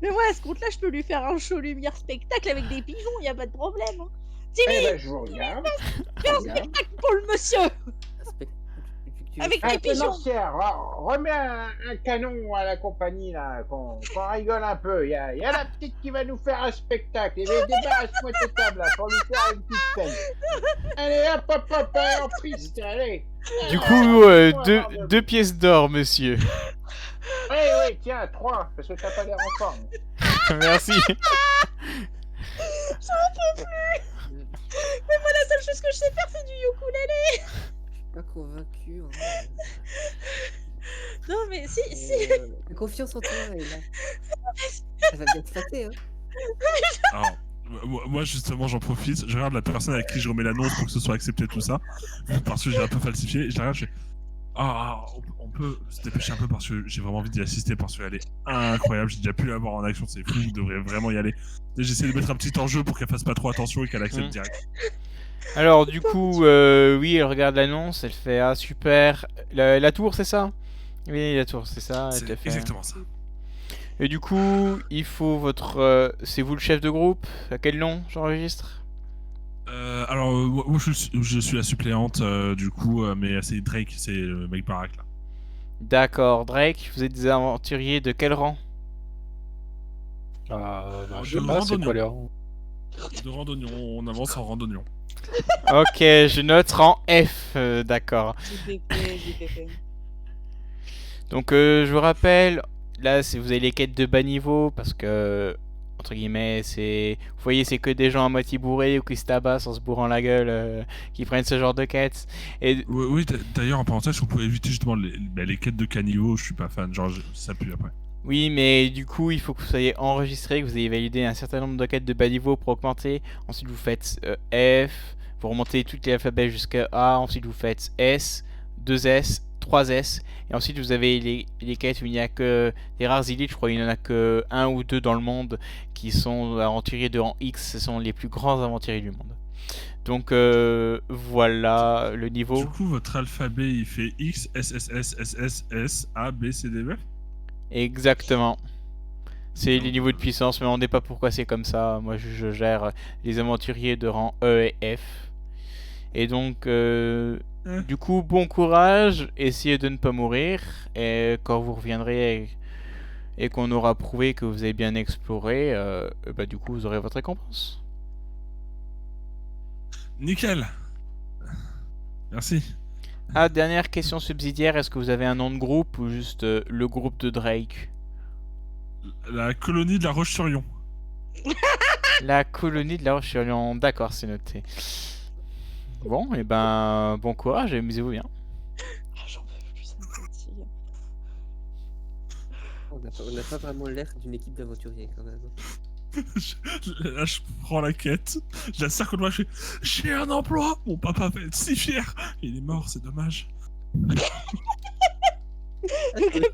Mais moi, à ce compte-là, je peux lui faire un show lumière spectacle avec des pigeons, y a pas de problème. Hein. Timmy, Eh ben, je vous regarde. fais un spectacle pour le monsieur avec des pigeons. Tenancière, remets un canon à la compagnie, là, qu'on rigole un peu. Il y a la petite qui va nous faire un spectacle. Et débarrasse-moi de cette table, là, pour lui faire une petite scène. Allez, hop, en triste, allez. Du coup, deux pièces d'or, monsieur. Oui, tiens, 3, parce que t'as pas l'air en forme. Merci. J'en peux plus. Mais moi, la seule chose que je sais faire, c'est du ukulélé. Je suis pas convaincu. Hein. Non, mais si, si. Fais confiance en toi, Ella. Ça va bien se passer, hein. Alors, moi, justement, j'en profite. Je regarde la personne avec qui je remets l'annonce pour que ce soit accepté, tout ça. Parce que j'ai un peu falsifié. Je la regarde, je fais on peut se dépêcher un peu parce que j'ai vraiment envie d'y assister parce qu'elle est incroyable. J'ai déjà pu la voir en action, c'est fou. Vous devrez vraiment y aller. J'essaie de mettre un petit enjeu pour qu'elle fasse pas trop attention et qu'elle accepte direct. Alors, du coup, oui, elle regarde l'annonce, elle fait ah super. La tour, c'est ça? Oui, la tour, c'est ça. Elle C'est te fait. exactement ça. Et du coup, il faut votre. C'est vous le chef de groupe? À quel nom j'enregistre? Alors, moi, je suis la suppléante, du coup, mais c'est Drake, c'est le mec baraque là. D'accord, Drake, vous êtes des aventuriers de quel rang? Je sais pas, c'est quoi les rangs? De randonnion, on avance en randonnion. Ok, je note rang F, d'accord. JPP. Donc, je vous rappelle, là, vous avez les quêtes de bas niveau parce que, entre guillemets, vous voyez, c'est que des gens à moitié bourrés ou qui se tabassent en se bourrant la gueule, qui prennent ce genre de quêtes. Et Oui, d'ailleurs, en parenthèse, on pouvait éviter justement les quêtes de caniveau, je suis pas fan, genre ça pue après. oui, mais du coup, il faut que vous soyez enregistré, que vous ayez validé un certain nombre de quêtes de bas niveau pour augmenter. Ensuite, vous faites F, vous remontez tout l'alphabet jusqu'à A. Ensuite, vous faites S, 2S, 3S. Et ensuite, vous avez les quêtes où il n'y a que des rares élites. Je crois qu'il n'y en a que 1 ou 2 dans le monde qui sont aventuriers de rang X. Ce sont les plus grands aventuriers du monde. Donc, voilà le niveau. Du coup, votre alphabet, il fait X, S, S, S, S, S, S, A, B, C, D, F. Exactement. C'est les niveaux de puissance, mais on ne sait pas pourquoi c'est comme ça. Moi, je gère les aventuriers de rang E et F. Et donc, du coup, bon courage. Essayez de ne pas mourir. Et quand vous reviendrez et qu'on aura prouvé que vous avez bien exploré, bah, du coup, vous aurez votre récompense. Nickel. Merci. Ah, dernière question subsidiaire. Est-ce que vous avez un nom de groupe ou juste le groupe de Drake? La colonie de la Roche-sur-Yon. La colonie de la Roche-sur-Yon. D'accord, c'est noté. Bon, et ben, bon courage et amusez-vous bien. J'en peux plus, ça me fatigue. On n'a pas vraiment l'air d'une équipe d'aventuriers quand même. Là, je prends la quête, je la serre contre moi, je fais j'ai un emploi. Mon papa va être si fier. Il est mort, c'est dommage. Comme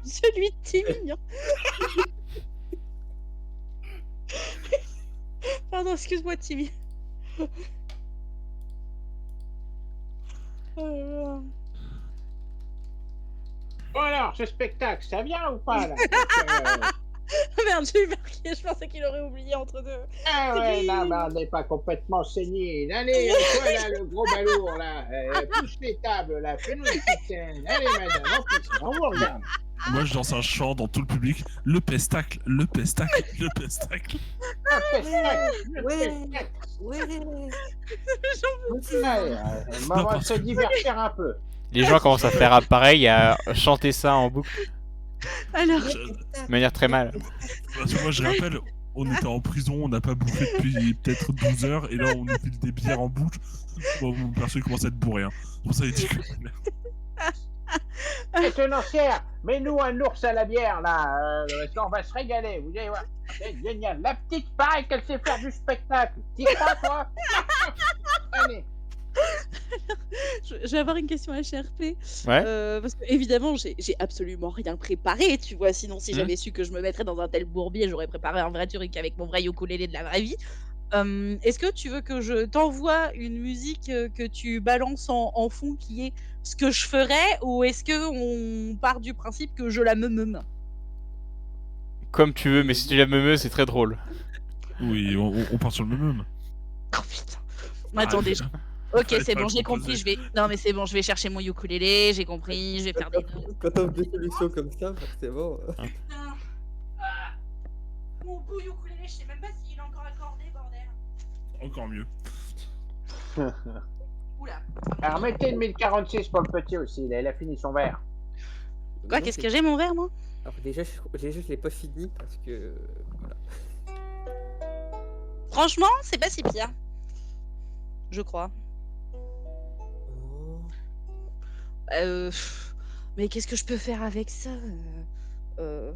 celui de Timmy. Pardon, excuse-moi, Timmy. Bon alors, ce spectacle, ça vient ou pas là? Merde, j'ai eu marqué, je pensais qu'il aurait oublié entre deux. Ah ouais, non, mais on n'est pas complètement saigné. Allez, toi là, le gros balourd là, pousse les tables là, fais-nous une petite scène. Allez madame, en plus, on vous regarde. Moi, je lance un chant dans tout le public. Le pestacle, le pestacle, le pestacle. Ouais. Maman se divertir un peu. Les gens commencent à faire pareil, à chanter ça en boucle, Alors, de manière très mal. Parce que moi, je rappelle, on était en prison, on n'a pas bouffé depuis peut-être 12 heures, et là, on nous file des bières en boucle. Bon, mon perso, il commence à être bourré. Hein. Pour ça, il dit que... Tenancière, mets-nous un ours à la bière là, on va se régaler, vous allez voir. C'est génial. La petite pareil qu'elle sait faire du spectacle. T'y crois toi? Allez. je vais avoir une question HRP. Ouais. Parce que évidemment, j'ai absolument rien préparé, tu vois. Sinon, si j'avais su que je me mettrais dans un tel bourbier, j'aurais préparé un vrai truc avec mon vrai ukulélé de la vraie vie. Est-ce que tu veux que je t'envoie une musique que tu balances en fond qui est ce que je ferais, ou est-ce que on part du principe que je la me? Comme tu veux, mais si tu la me c'est très drôle. Oui, on part sur le même. Oh putain. Attendez. Ok, c'est bon, j'ai compris. Non, mais c'est bon, je vais chercher mon ukulélé. J'ai compris. Je vais faire des notes. Quand t'as des solutions comme ça, forcément. Putain. Mon beau ukulélé, je sais même pas s'il est encore accordé, bordel. Encore mieux. Oula. Alors mettez une 1046 pour le petit aussi, il a fini son verre. Quoi, qu'est-ce que j'ai mon verre, moi? Alors déjà, je l'ai pas fini parce que... Voilà. Franchement, c'est pas si pire. Je crois. Oh. Mais qu'est-ce que je peux faire avec ça euh,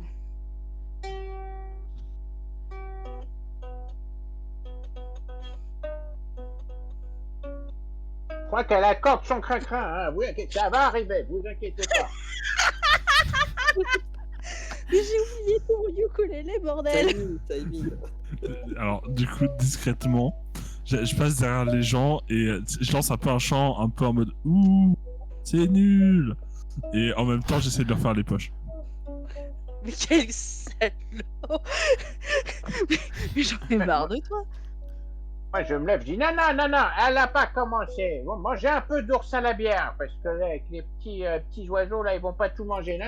Je crois qu'elle accorde son crin-crin, hein. Ça va arriver, vous inquiétez pas. Mais j'ai oublié ton ukulélé, bordel. Timing. Alors, du coup, discrètement, je passe derrière les gens et je lance un peu un chant, un peu en mode ouh, c'est nul. Et en même temps, j'essaie de leur faire les poches. Mais quel salaud. Mais j'en ai marre de toi. Moi, je me lève, je dis non, elle a pas commencé. Bon, mangez un peu d'ours à la bière, parce que là, avec les petits oiseaux, là, ils vont pas tout manger. Non,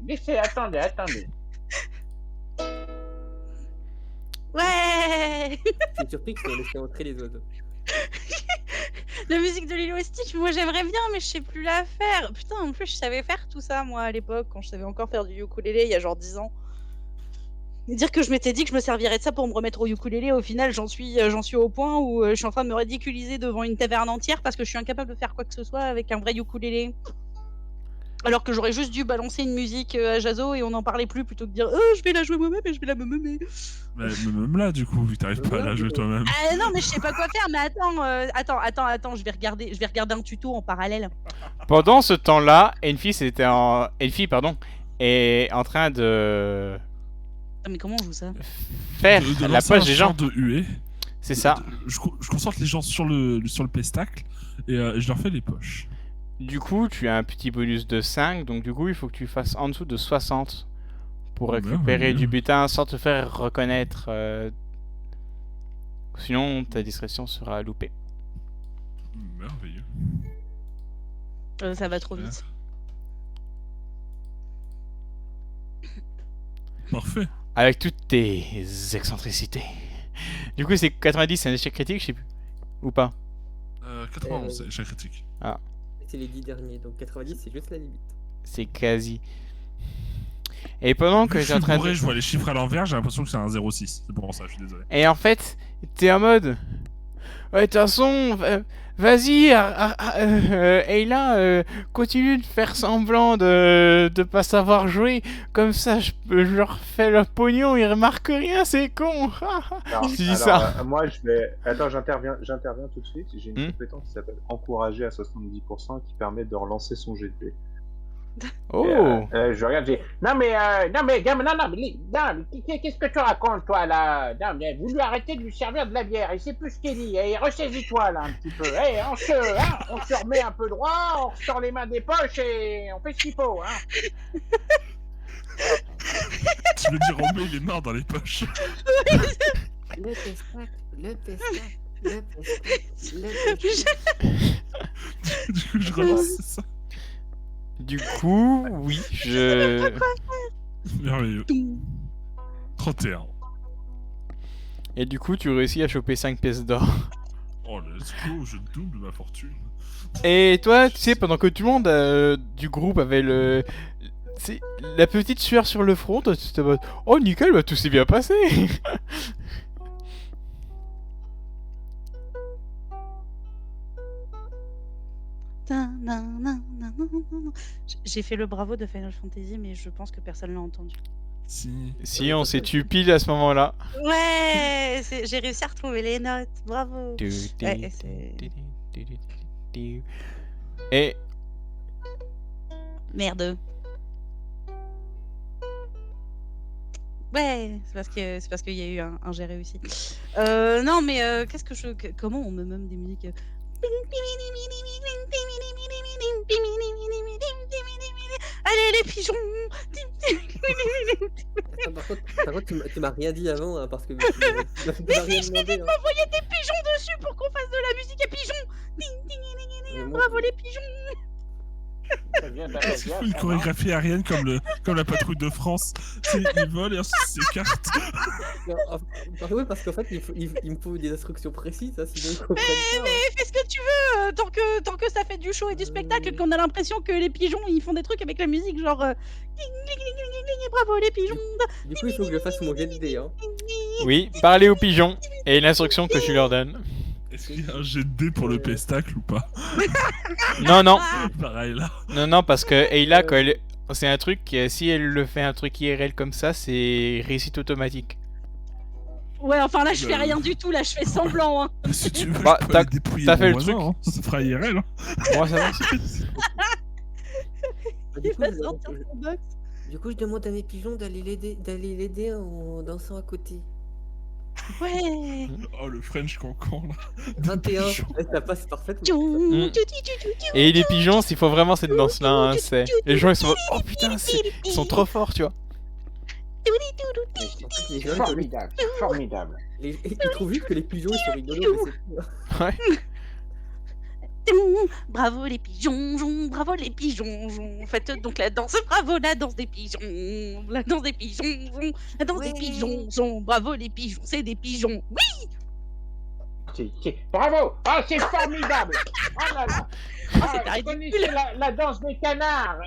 laissez, attendez. Ouais. Je suis surpris que tu aies laissé entrer les oiseaux. La musique de Lilo et Stitch, moi j'aimerais bien, mais je sais plus la faire. Putain, en plus je savais faire tout ça, moi, à l'époque, quand je savais encore faire du ukulélé, il y a genre 10 ans. Et dire que je m'étais dit que je me servirais de ça pour me remettre au ukulélé, au final j'en suis au point où je suis en train de me ridiculiser devant une taverne entière parce que je suis incapable de faire quoi que ce soit avec un vrai ukulélé. Alors que j'aurais juste dû balancer une musique à Jazo et on n'en parlait plus plutôt que de dire je vais la jouer moi-même et je vais la me. Mais même là, du coup, vu que t'arrives pas à la jouer toi-même. Ah non, mais je sais pas quoi faire, mais attends, je vais regarder un tuto en parallèle. Pendant ce temps-là, Enfi est en train de Ah, mais comment on joue ça? faire De la lancer un poche des gens. chant de huée. C'est ça. Je concentre les gens sur le pestacle et je leur fais les poches. Du coup, tu as un petit bonus de 5, donc du coup, il faut que tu fasses en dessous de 60 pour récupérer du butin sans te faire reconnaître. Sinon, ta discrétion sera loupée. Merveilleux. Ça va trop vite. Parfait. Avec toutes tes excentricités. Du coup, c'est 90, c'est un échec critique, je sais plus. Ou pas? 91, c'est échec critique. C'est les 10 derniers, donc 90 c'est juste la limite. C'est quasi. Et pendant que Je t'es en suis train bourré, de... je vois les chiffres à l'envers, j'ai l'impression que c'est un 0,6. C'est pour ça, je suis désolé. Et en fait, t'es en mode... Ouais, de toute façon, vas-y, Ayla, continue de faire semblant de pas savoir jouer. Comme ça, je leur fais le pognon, ils remarquent rien, c'est con. Alors, Tu dis ça. moi, je vais. Attends, j'interviens tout de suite. J'ai une Hmm. compétence qui s'appelle encourager à 70% qui permet de relancer son jet de dés. Oh. Et, je regarde, j'ai. Non, mais, gamin, qu'est-ce que tu racontes, toi, là? Non, mais vous lui arrêtez de lui servir de la bière, il sait plus ce qu'il dit. Et ressaisis-toi, là, un petit peu. On se remet un peu droit, on ressort les mains des poches et on fait ce qu'il faut, hein. Tu veux dire, on met les mains dans les poches. Le pestacle. Du coup, je relance ça. Du coup, oui, je... Merveilleux. 31. Et du coup, tu réussis à choper 5 pièces d'or. Oh, let's go, je double ma fortune. Et toi, tu sais, pendant que tout le monde du groupe avait la petite sueur sur le front, toi, tu te dis, oh nickel, bah, tout s'est bien passé. J'ai fait le bravo de Final Fantasy, mais je pense que personne l'a entendu. Si, on s'est tué pile à ce moment-là. Ouais, j'ai réussi à retrouver les notes, bravo. Et Merde. Ouais, c'est parce qu'il y a eu un j'ai réussi. Non, mais comment on me nomme des musiques Allez les pigeons. Attends, par contre, tu m'as rien dit avant, hein, parce que... Mais si, je t'ai dit de m'envoyer des pigeons dessus pour qu'on fasse de la musique à pigeons. Bravo les pigeons. C'est une chorégraphie aérienne comme la patrouille de France. Ils volent et ensuite ils s'écartent. Oui, parce qu'en fait, il me faut des instructions précises, hein, sinon ils comprennent pas. Mais fais ce que tu veux, tant que ça fait du show et du spectacle, qu'on a l'impression que les pigeons ils font des trucs avec la musique, genre bravo les pigeons. Du coup, il faut que je fasse mon jet de dés, hein. oui, parlez aux pigeons et l'instruction que tu leur donnes. Est-ce qu'il y a un jet de dés pour le pestacle ou pas? Non, non, Pareil là. non, parce que Ayla, quand elle... c'est un truc, si elle le fait un truc IRL comme ça, c'est réussite automatique. Ouais, enfin là, je fais rien du tout, là, je fais semblant. Hein. Si tu veux, Bah, je peux t'as- aller dépouiller t'as mon fait le voisin, truc. hein. Ça fera IRL. Hein. Moi, ça va. Du Il coup, va je- sortir son box. du coup, je demande à mes pigeons d'aller l'aider en dansant à côté. Ouais. Oh, le French cancan là. 21, pigeons. ça passe parfaitement. Mm. Et les pigeons, il faut vraiment cette danse-là. Hein, c'est... Les gens, ils sont... Oh putain, ils sont trop forts, tu vois. En fait, les gens, Formidable, formidable. ils trouvent juste que les pigeons, ils sont rigolos, mais c'est tout. Ouais. Bravo les pigeons, bravo les pigeons. Faites donc la danse, bravo la danse des pigeons. La danse des pigeons, la danse des Ouais. pigeons. Bravo les pigeons, c'est des pigeons. Oui, Bravo! Ah, c'est formidable! Oh là là! c'était je ridicule. connaissais la danse des canards.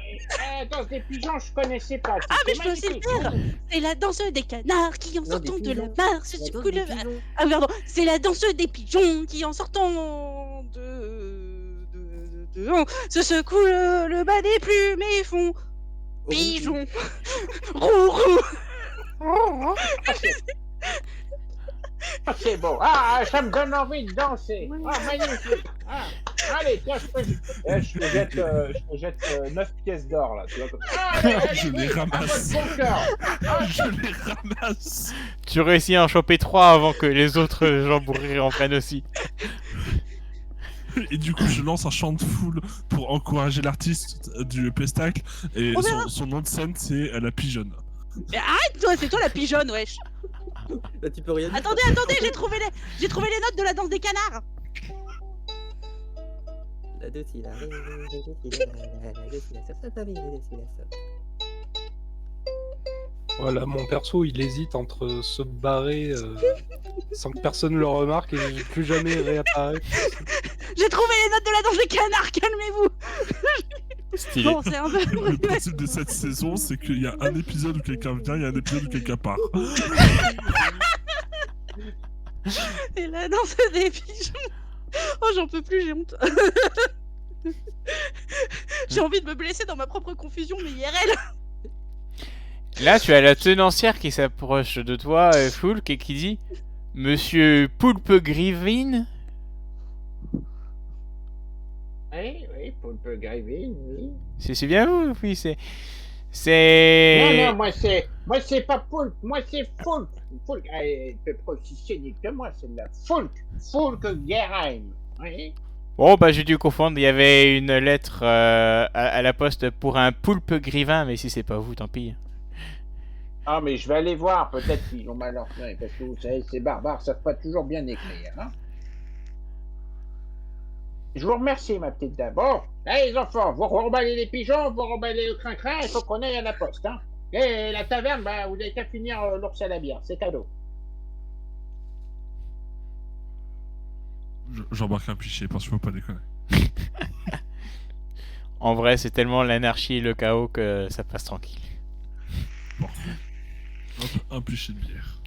La danse des pigeons, je connaissais pas. Ah, mais je C'était peux aussi le magnifique. faire. C'est la danse des canards qui en Non, sortant des de la pigeons. mare se La danse secouent des le... pigeons. Ah pardon, c'est la danse des pigeons qui en sortant se secouent le bas des plumes et font pigeons. Roux, roux. Ah, c'est beau. Ah, ça me donne envie de danser. Ah, magnifique. Ah, allez, tiens, je te jette 9 pièces d'or, là. Tu vois, comme ça. Ah, allez, allez, Je les oui, ramasse. à votre bon cœur. Ah, Je les ramasse. Tu réussis à en choper 3 avant que les autres gens bourrés en prennent aussi. Et du coup, je lance un chant de foule pour encourager l'artiste du pestacle. Et Oh, merde. son nom de scène, c'est la pigeonne. Mais arrête toi, c'est toi la pigeonne, wesh. Là, tu peux rien dire. Attendez, j'ai trouvé les notes de la danse des canards. La deux, il a la deux, il a ça, famille, la deux, il a ça. Voilà, mon perso, il hésite entre se barrer sans que personne le remarque et plus jamais réapparaître. J'ai trouvé les notes de la danse des canards, calmez-vous. Stylé. Bon, c'est un peu... Le principe de cette saison, c'est qu'il y a un épisode où quelqu'un vient, il y a un épisode où quelqu'un part. Et la danse des pigeons. Oh, j'en peux plus, j'ai honte. J'ai envie de me blesser dans ma propre confusion, mais IRL. Là, tu as la tenancière qui s'approche de toi, Foulk, et qui dit Monsieur Poulpe Grivin. oui, pour le graver, oui. C'est bien vous? Oui, c'est. Non, moi c'est pas Poulpe, moi c'est Foulk. Foulk, elle peut pas aussi scénique que moi, c'est de la Foulk. Foulk Gerheim. Oui. Bon, bah j'ai dû confondre. Il y avait une lettre à la poste pour un Poulpe Grivin, mais si c'est pas vous, tant pis. Ah, mais je vais aller voir, peut-être qu'ils ont mal orné, parce que vous savez, ces barbares savent pas toujours bien écrire. Hein. Je vous remercie, ma petite dame. Bon, allez les enfants, vous remballez les pigeons, vous remballez le crin-crin, il faut qu'on aille à la poste. Hein. Et la taverne, bah, vous n'avez qu'à finir l'ours à la bière, c'est cadeau. J'embarque un piché, parce qu'il faut pas déconner. En vrai, c'est tellement l'anarchie et le chaos que ça passe tranquille. Bon. Un piché de bière.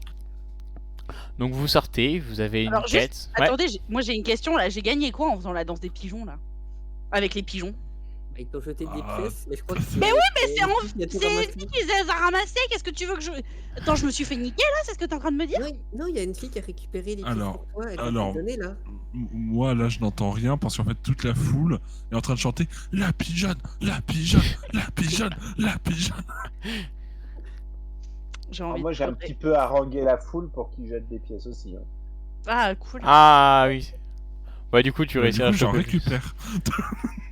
Donc vous sortez, vous avez une Alors, quête. juste, Ouais. attendez, moi j'ai une question là. J'ai gagné quoi en faisant la danse des pigeons là? Avec les pigeons. Bah, ils t'ont jeté des Ah. pièces, mais je crois que Mais oui, mais c'est il a tout C'est ramassé. qui les a ramassés? Qu'est-ce que tu veux que je. Attends, je me suis fait niquer là? C'est ce que t'es en train de me dire? Non, il y a une fille qui a récupéré les pièces Alors, pour toi, elle va alors. te les donner là. Moi, là, je n'entends rien parce qu'en fait, toute la foule est en train de chanter la pigeonne, la pigeonne, la pigeonne, la pigeonne. J'ai Alors envie moi, de j'ai un pleurer. petit peu harangué la foule pour qu'ils jettent des pièces aussi. Hein. Ah, cool. Ah oui. Bah du coup, tu Du réussis à coup, j'en choper plus. récupère.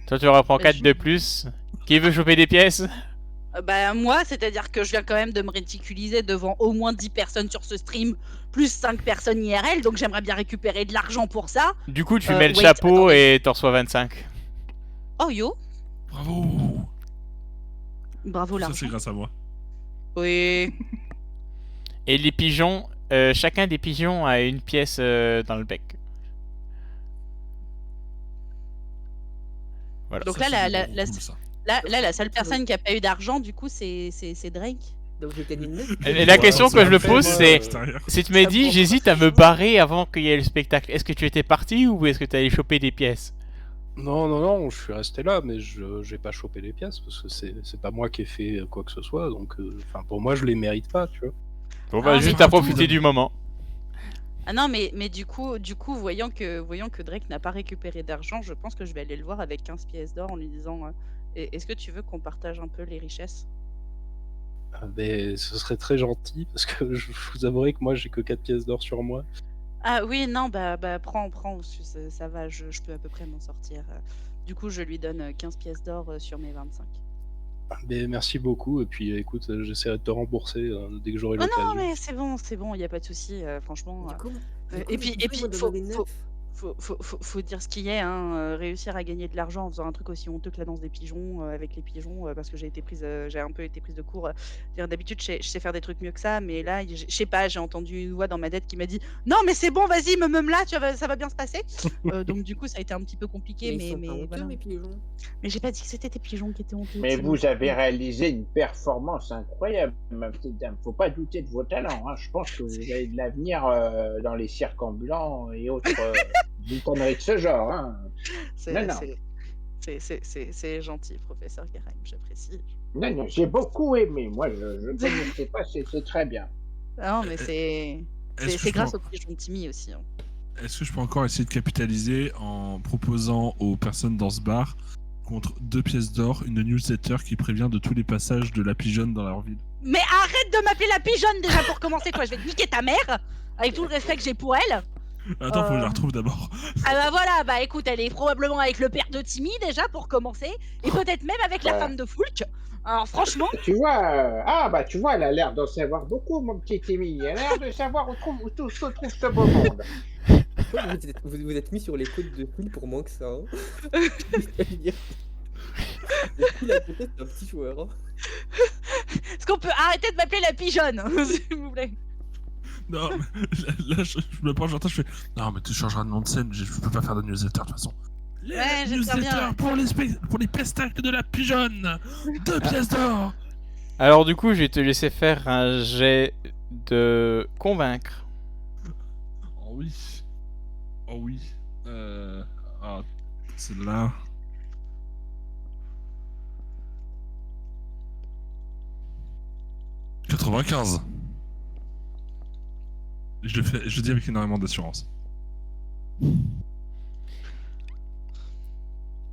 Toi, tu reprends Bah, 4 je- de plus. Qui veut choper des pièces? Bah, moi, c'est-à-dire que je viens quand même de me ridiculiser devant au moins 10 personnes sur ce stream, plus 5 personnes IRL, donc j'aimerais bien récupérer de l'argent pour ça. Du coup, tu mets le wait, chapeau attendez. et t'en reçois 25. Oh yo, Bravo. bravo Ça, l'argent. c'est grâce à moi. Oui. Et les pigeons, chacun des pigeons a une pièce dans le bec. Voilà. Donc Ça, là, c'est la cool, ça. Là, la seule personne qui a pas eu d'argent, du coup, c'est Drake. Donc j'ai gagné 9. Et la question que je me pose, c'est extérieur. si tu m'as dit j'hésite à me barrer avant qu'il y ait le spectacle, est-ce que tu étais parti ou est-ce que tu allais choper des pièces? Non, je suis resté là, mais j'ai pas chopé les pièces parce que c'est pas moi qui ai fait quoi que ce soit, donc pour moi je les mérite pas, tu vois. Bon bah Ah, juste mais- à profiter du moment. Ah non, mais du coup, voyant que Drake n'a pas récupéré d'argent, je pense que je vais aller le voir avec 15 pièces d'or en lui disant est-ce que tu veux qu'on partage un peu les richesses? Mais ce serait très gentil parce que je vous avouerai que moi j'ai que 4 pièces d'or sur moi. Ah oui, non, bah prends, ça va, je peux à peu près m'en sortir. Du coup, je lui donne 15 pièces d'or sur mes 25. Mais merci beaucoup, et puis écoute, j'essaierai de te rembourser dès que j'aurai Oh non, l'occasion. mais c'est bon, il n'y a pas de souci, franchement. Du coup, Et puis, moi, faut, donner 9. faut dire ce qu'il y est, hein, réussir à gagner de l'argent en faisant un truc aussi honteux que la danse des pigeons, avec les pigeons, parce que j'ai un peu été prise de court. D'habitude, je sais faire des trucs mieux que ça, mais là, je sais pas, j'ai entendu une voix dans ma tête qui m'a dit non, mais c'est bon, vas-y, me là, ça va bien se passer. Donc du coup, ça a été un petit peu compliqué, Mais ils sont mais pas honteux, voilà. mes pigeons. Mais j'ai pas dit que c'était tes pigeons qui étaient honteux. Mais Tim. vous avez réalisé une performance incroyable, ma petite dame. Faut pas douter de vos talents. Hein. Je pense que vous avez de l'avenir dans les cirques ambulants et autres conneries de ce genre. Hein. Non, non. C'est gentil, professeur Garaim, j'apprécie. Non, j'ai beaucoup aimé. Moi, je ne connaissais pas, c'est très bien. Non, mais c'est grâce aux pigeons de Timmy aussi. Hein. Est-ce que je peux encore essayer de capitaliser en proposant aux personnes dans ce bar, contre 2 pièces d'or, une newsletter qui prévient de tous les passages de la pigeonne dans leur ville? Mais arrête de m'appeler la pigeonne déjà pour commencer, toi. Je vais te niquer ta mère, avec tout le respect que j'ai pour elle. Attends, faut que je la retrouve d'abord. Ah bah voilà, bah écoute, elle est probablement avec le père de Timmy déjà pour commencer, et peut-être même avec la femme de Foulk. Alors franchement, Tu vois, tu vois, elle a l'air d'en savoir beaucoup, mon petit Timmy. Elle a l'air de savoir où tout se trouve ce beau monde. Vous êtes mis sur les côtes de Phil pour moins que ça. Hein. Phil à côté, c'est un petit joueur. Hein. est-ce qu'on peut arrêter de m'appeler la pigeonne, s'il vous plaît? Non, mais là, je me penche, j'entends, je fais non, mais tu changeras de nom de scène, je peux pas faire de newsletter de toute façon. Les Ouais, j'espère newsletters bien. pour les pestacles de la pigeonne, 2 pièces d'or. Alors du coup, je vais te laisser faire un jet de convaincre. Oh oui. Oh oui. Ah, celle-là. « 95. Je le dis avec énormément d'assurance.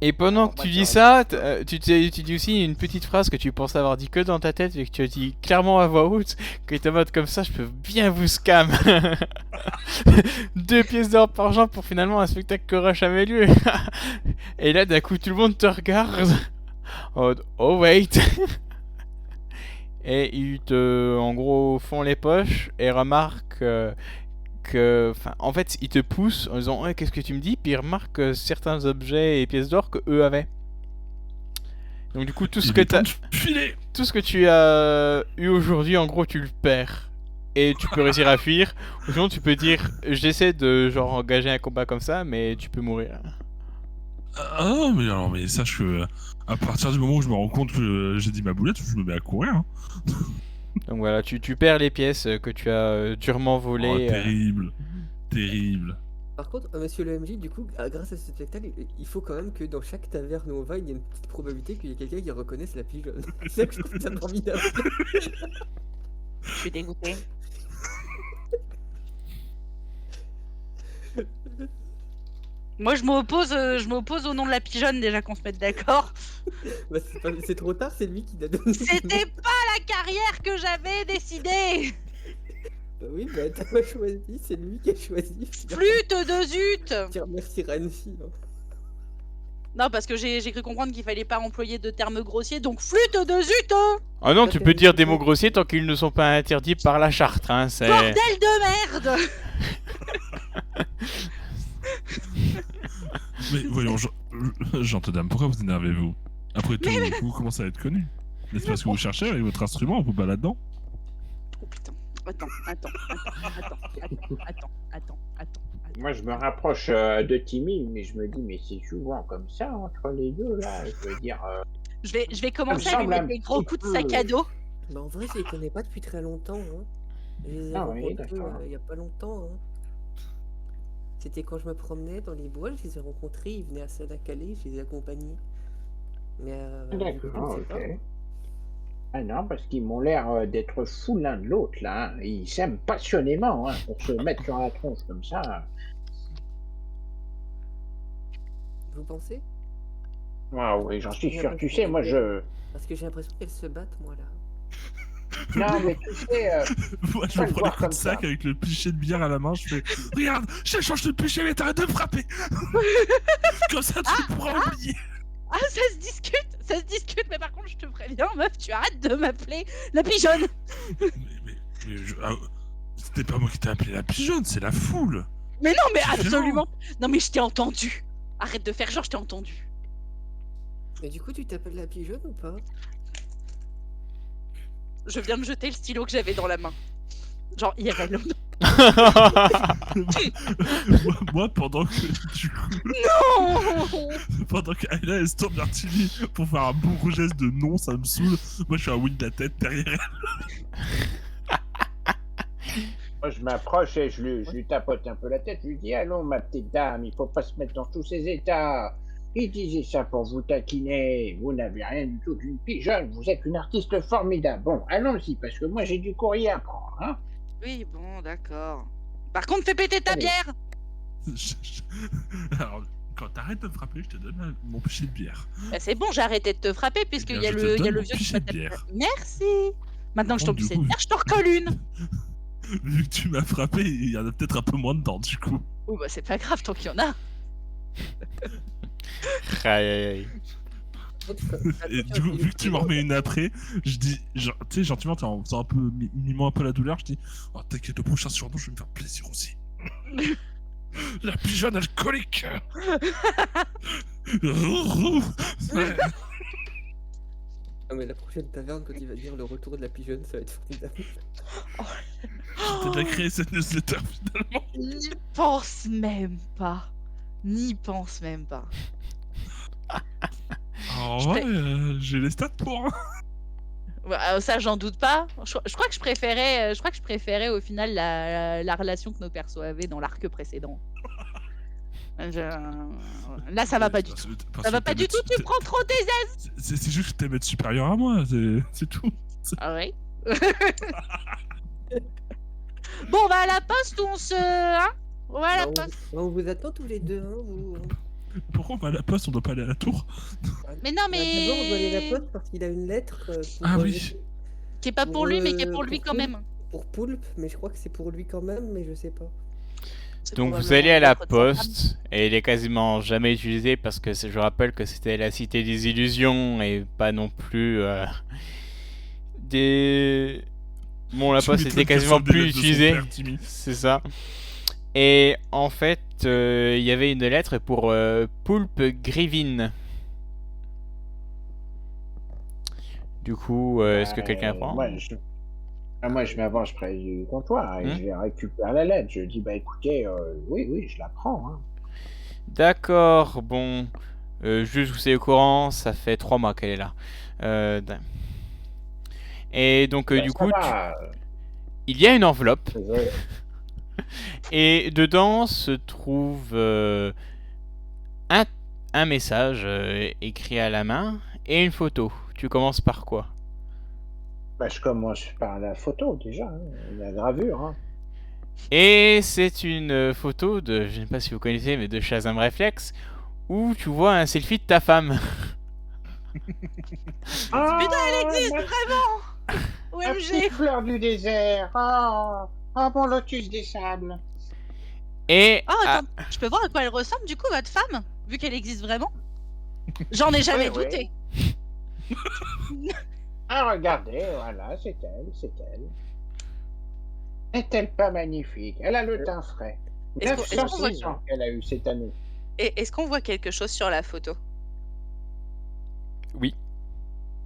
Et pendant que tu dis ça, tu dis aussi une petite phrase que tu penses avoir dit que dans ta tête et que tu dis clairement à voix haute, que t'es en mode comme ça, je peux bien vous scam. 2 pièces d'or par jour pour finalement un spectacle qui aura jamais lieu. Et là, d'un coup, tout le monde te regarde. En mode, oh wait. Et ils en gros, font les poches et remarquent en fait, ils te poussent en disant ouais, qu'est-ce que tu me dis, puis ils remarquent certains objets et pièces d'or que eux avaient. Donc du coup, tout ce que tu as eu aujourd'hui, en gros, tu le perds. Et tu peux réussir à fuir. Ou sinon, tu peux dire j'essaie de genre engager un combat comme ça, mais tu peux mourir. Ah non, mais sache que à partir du moment où je me rends compte que j'ai dit ma boulette, je me mets à courir. Hein. Donc voilà, tu perds les pièces que tu as durement volées. Oh, terrible, terrible. Par contre, monsieur le MJ, du coup, grâce à ce spectacle, il faut quand même que dans chaque taverne où on va, il y ait une petite probabilité qu'il y ait quelqu'un qui reconnaisse la pigeonne. C'est ça que je trouve ça formidable. Je suis dégoûtée. Moi, je m'oppose au nom de la pigeonne déjà qu'on se mette d'accord. Bah, c'est trop tard, c'est lui qui l'a donné. C'était pas la carrière que j'avais décidée. Bah oui, bah t'as pas choisi, c'est lui qui a choisi. Flûte de zut. Tiens, merci Renfi. Hein. Non, parce que j'ai cru comprendre qu'il fallait pas employer de termes grossiers, donc flûte de zut. Ah non, tu peux dire des mots grossiers tant qu'ils ne sont pas interdits par la charte. Hein, c'est... Bordel de merde. Mais voyons, gentille dame, pourquoi vous énervez-vous? Après tout, vous commencez à être connu. N'est-ce pas ce que vous cherchez avec votre instrument? On vous bat là-dedans? Oh putain. Attends. Moi, je me rapproche de Timmy, mais je me dis, mais c'est souvent comme ça entre les deux, là. Je veux dire, Je vais commencer Ça à me lui semble mettre des un gros petit coups de peu- sac à dos. Bah, en vrai, je les connais pas depuis très longtemps, hein. Je les ai Ah oui, rencontrés, d'accord. il y a pas longtemps, hein. C'était quand je me promenais dans les bois, je les ai rencontrés, ils venaient à Salacalé, je les ai accompagnés. Mais du coup, je ne D'accord, sais ok. pas. Ah non, parce qu'ils m'ont l'air d'être fous l'un de l'autre, là. Hein. Ils s'aiment passionnément, hein, pour se mettre sur la tronche comme ça. Vous pensez? Ah oui, j'en suis J'ai sûr. Tu l'impression sais, moi, qu'elles parce que j'ai l'impression qu'elles se battent, moi, là. Non, mais tu sais, Moi, je pas me le prends des voir coups de comme sac ça. avec le pichet de bière à la main. Je fais regarde, j'échange de pichet, mais t'arrêtes de me frapper. Comme ça, tu pourras oublier. Ah, ça se discute, mais par contre, je te préviens, meuf, tu arrêtes de m'appeler la pigeonne. C'était pas moi qui t'ai appelé la pigeonne, c'est la foule. Mais non, mais C'est différent. absolument. Non, mais je t'ai entendu. Arrête de faire genre, je t'ai entendu. Mais du coup, tu t'appelles la pigeonne ou pas? Je viens de jeter le stylo que j'avais dans la main. Genre, IRL. Moi, pendant que du coup, Non. pendant qu'Ayla elle se tourne vers Tilly pour faire un bon geste de non, ça me saoule. Moi, je fais un oui de la tête derrière elle. Moi, je m'approche et je lui tapote un peu la tête. Je lui dis, allons, ma petite dame, il faut pas se mettre dans tous ces états. Il disait ça pour vous taquiner. Vous n'avez rien du tout d'une pigeonne. Vous êtes une artiste formidable. Bon, allons-y, parce que moi, j'ai du courrier à prendre. Hein. Oui, bon, d'accord. Par contre, fais péter ta Allez. bière. Alors, quand t'arrêtes de me frapper, je te donne mon pichet de bière. Bah, c'est bon, j'ai arrêté de te frapper puisqu'il bien, y a je te le donne mon vieux qui pichet m'a de tapé. bière. Merci. Maintenant que je t'en Du pissais coup, de bière, je t'en recolle une. Vu que tu m'as frappé, il y en a peut-être un peu moins dedans, du coup. Oh, bah, c'est pas grave tant qu'il y en a. Aïe, aïe, aïe. Et du coup, vu que tu m'en remets une après, je dis, genre, tu sais, gentiment, en faisant un peu, mimant un peu la douleur, je dis, oh, t'inquiète, le prochain surnom, je vais me faire plaisir aussi. La pigeonne alcoolique. Ouais. Ah, mais la prochaine taverne, quand il va dire le retour de la pigeonne, ça va être formidable. J'ai déjà créé cette newsletter finalement. N'y pense même pas. N'y pense même pas. En Je vrai, j'ai les stats pour. Hein. Ouais, ça, j'en doute pas. Je crois que je préférais au final la relation que nos persos avaient dans l'arc précédent. Là, ça va pas du tout. Ça va pas du tout, tu prends trop tes aises. C'est juste que t'aimes être supérieur à moi, c'est tout. Ah oui. Bon, on va à la poste ou on se... Hein, on va à la Bah, poste. on vous attend tous les deux, hein, vous. Pourquoi on va à la poste, on doit pas aller à la tour? Mais non, Bah, d'abord, on doit aller à mais... la poste parce qu'il a une lettre pour, Ah oui. Qui est pas pour lui, mais qui est pour lui quand même. pour Poulpe, mais je crois que c'est pour lui quand même, mais je sais pas. C'est Donc vous probablement allez à la notre programme. poste, et elle est quasiment jamais utilisée parce que je rappelle que c'était la cité des illusions et pas non plus des... Bon, la Tu poste m'étonnes était qu'elle quasiment soit des plus lettres de son utilisée, père, Timmy. c'est ça. Et en fait, il y avait une lettre pour Poulpe Grivine. Du coup, est-ce que quelqu'un prend? Moi, je m'avance près du comptoir et je récupère la lettre. Je dis, bah écoutez, oui, je la prends. Hein. D'accord, bon. Juste vous êtes au courant, ça fait 3 mois qu'elle est là. Et donc, Bah, du ça coup, va, il y a une enveloppe. désolé. Et dedans se trouve un message écrit à la main et une photo. Tu commences par quoi? Bah, je commence par la photo déjà, hein, la gravure. Hein. Et c'est une photo de, je ne sais pas si vous connaissez, mais de Shazam Reflex, où tu vois un selfie de ta femme. Ah, Putain, elle existe, ma- vraiment. La petite OMG. fleur du désert. Mon lotus des sables. Et Oh, attends, je peux voir à quoi elle ressemble du coup, votre femme, vu qu'elle existe vraiment? J'en ai jamais Oui, douté. Ah, regardez, voilà, c'est elle. Est-elle pas magnifique? Elle a le teint frais. Est-ce qu'on- est-ce qu'on 906 voit- ans qu'elle a eu cette année. Et est-ce qu'on voit quelque chose sur la photo? oui.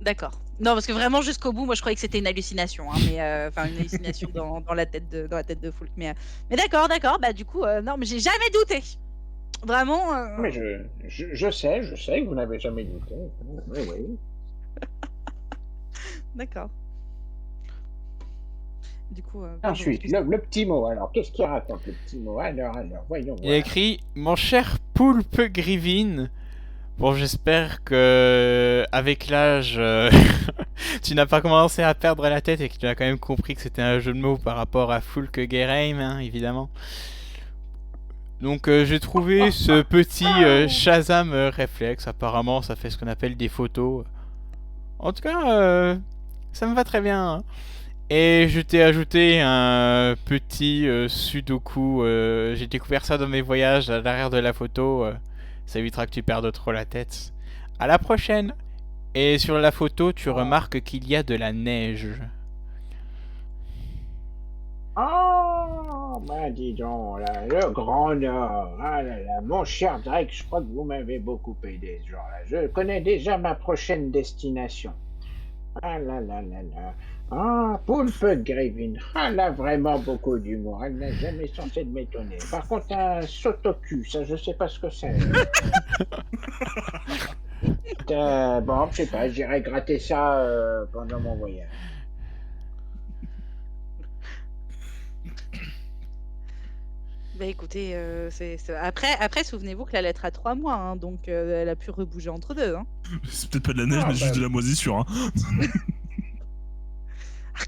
D'accord. Non, parce que vraiment jusqu'au bout, moi je croyais que c'était une hallucination, hein, mais enfin une hallucination dans la tête de Foulk. Mais d'accord, bah du coup, non, mais j'ai jamais douté. Vraiment. Mais je sais que vous n'avez jamais douté. Oui. D'accord. Du coup, Ensuite, le petit mot. Alors, qu'est-ce qu'il raconte, le petit mot? Alors, voyons Il a voir. écrit Mon cher Poulpe Grivine. Bon, j'espère que avec l'âge, tu n'as pas commencé à perdre la tête et que tu as quand même compris que c'était un jeu de mots par rapport à Fulk Geheim, hein, évidemment. Donc j'ai trouvé ce petit Shazam réflexe. Apparemment, ça fait ce qu'on appelle des photos. En tout cas, ça me va très bien. Et je t'ai ajouté un petit sudoku. J'ai découvert ça dans mes voyages à l'arrière de la photo. Ça évitera que tu perdes trop la tête. À la prochaine. Et sur la photo, tu remarques qu'il y a de la neige. Oh, bah dis donc, là, le Grand Nord. Ah là là, mon cher Drake, je crois que vous m'avez beaucoup aidé ce genre-là. Je connais déjà ma prochaine destination. Ah là là là là. Ah, Poulpe Grivine. Ah là, vraiment beaucoup d'humour. Elle n'a jamais cessé de m'étonner. Par contre, un sotoku, ça, je sais pas ce que c'est. Bon, je sais pas, j'irai gratter ça pendant mon voyage. Bah écoutez, après souvenez-vous que la lettre a 3 mois, hein, donc elle a pu rebouger entre deux. Hein. C'est peut-être pas de la neige, Ah, mais bah, juste de la moisissure. Hein.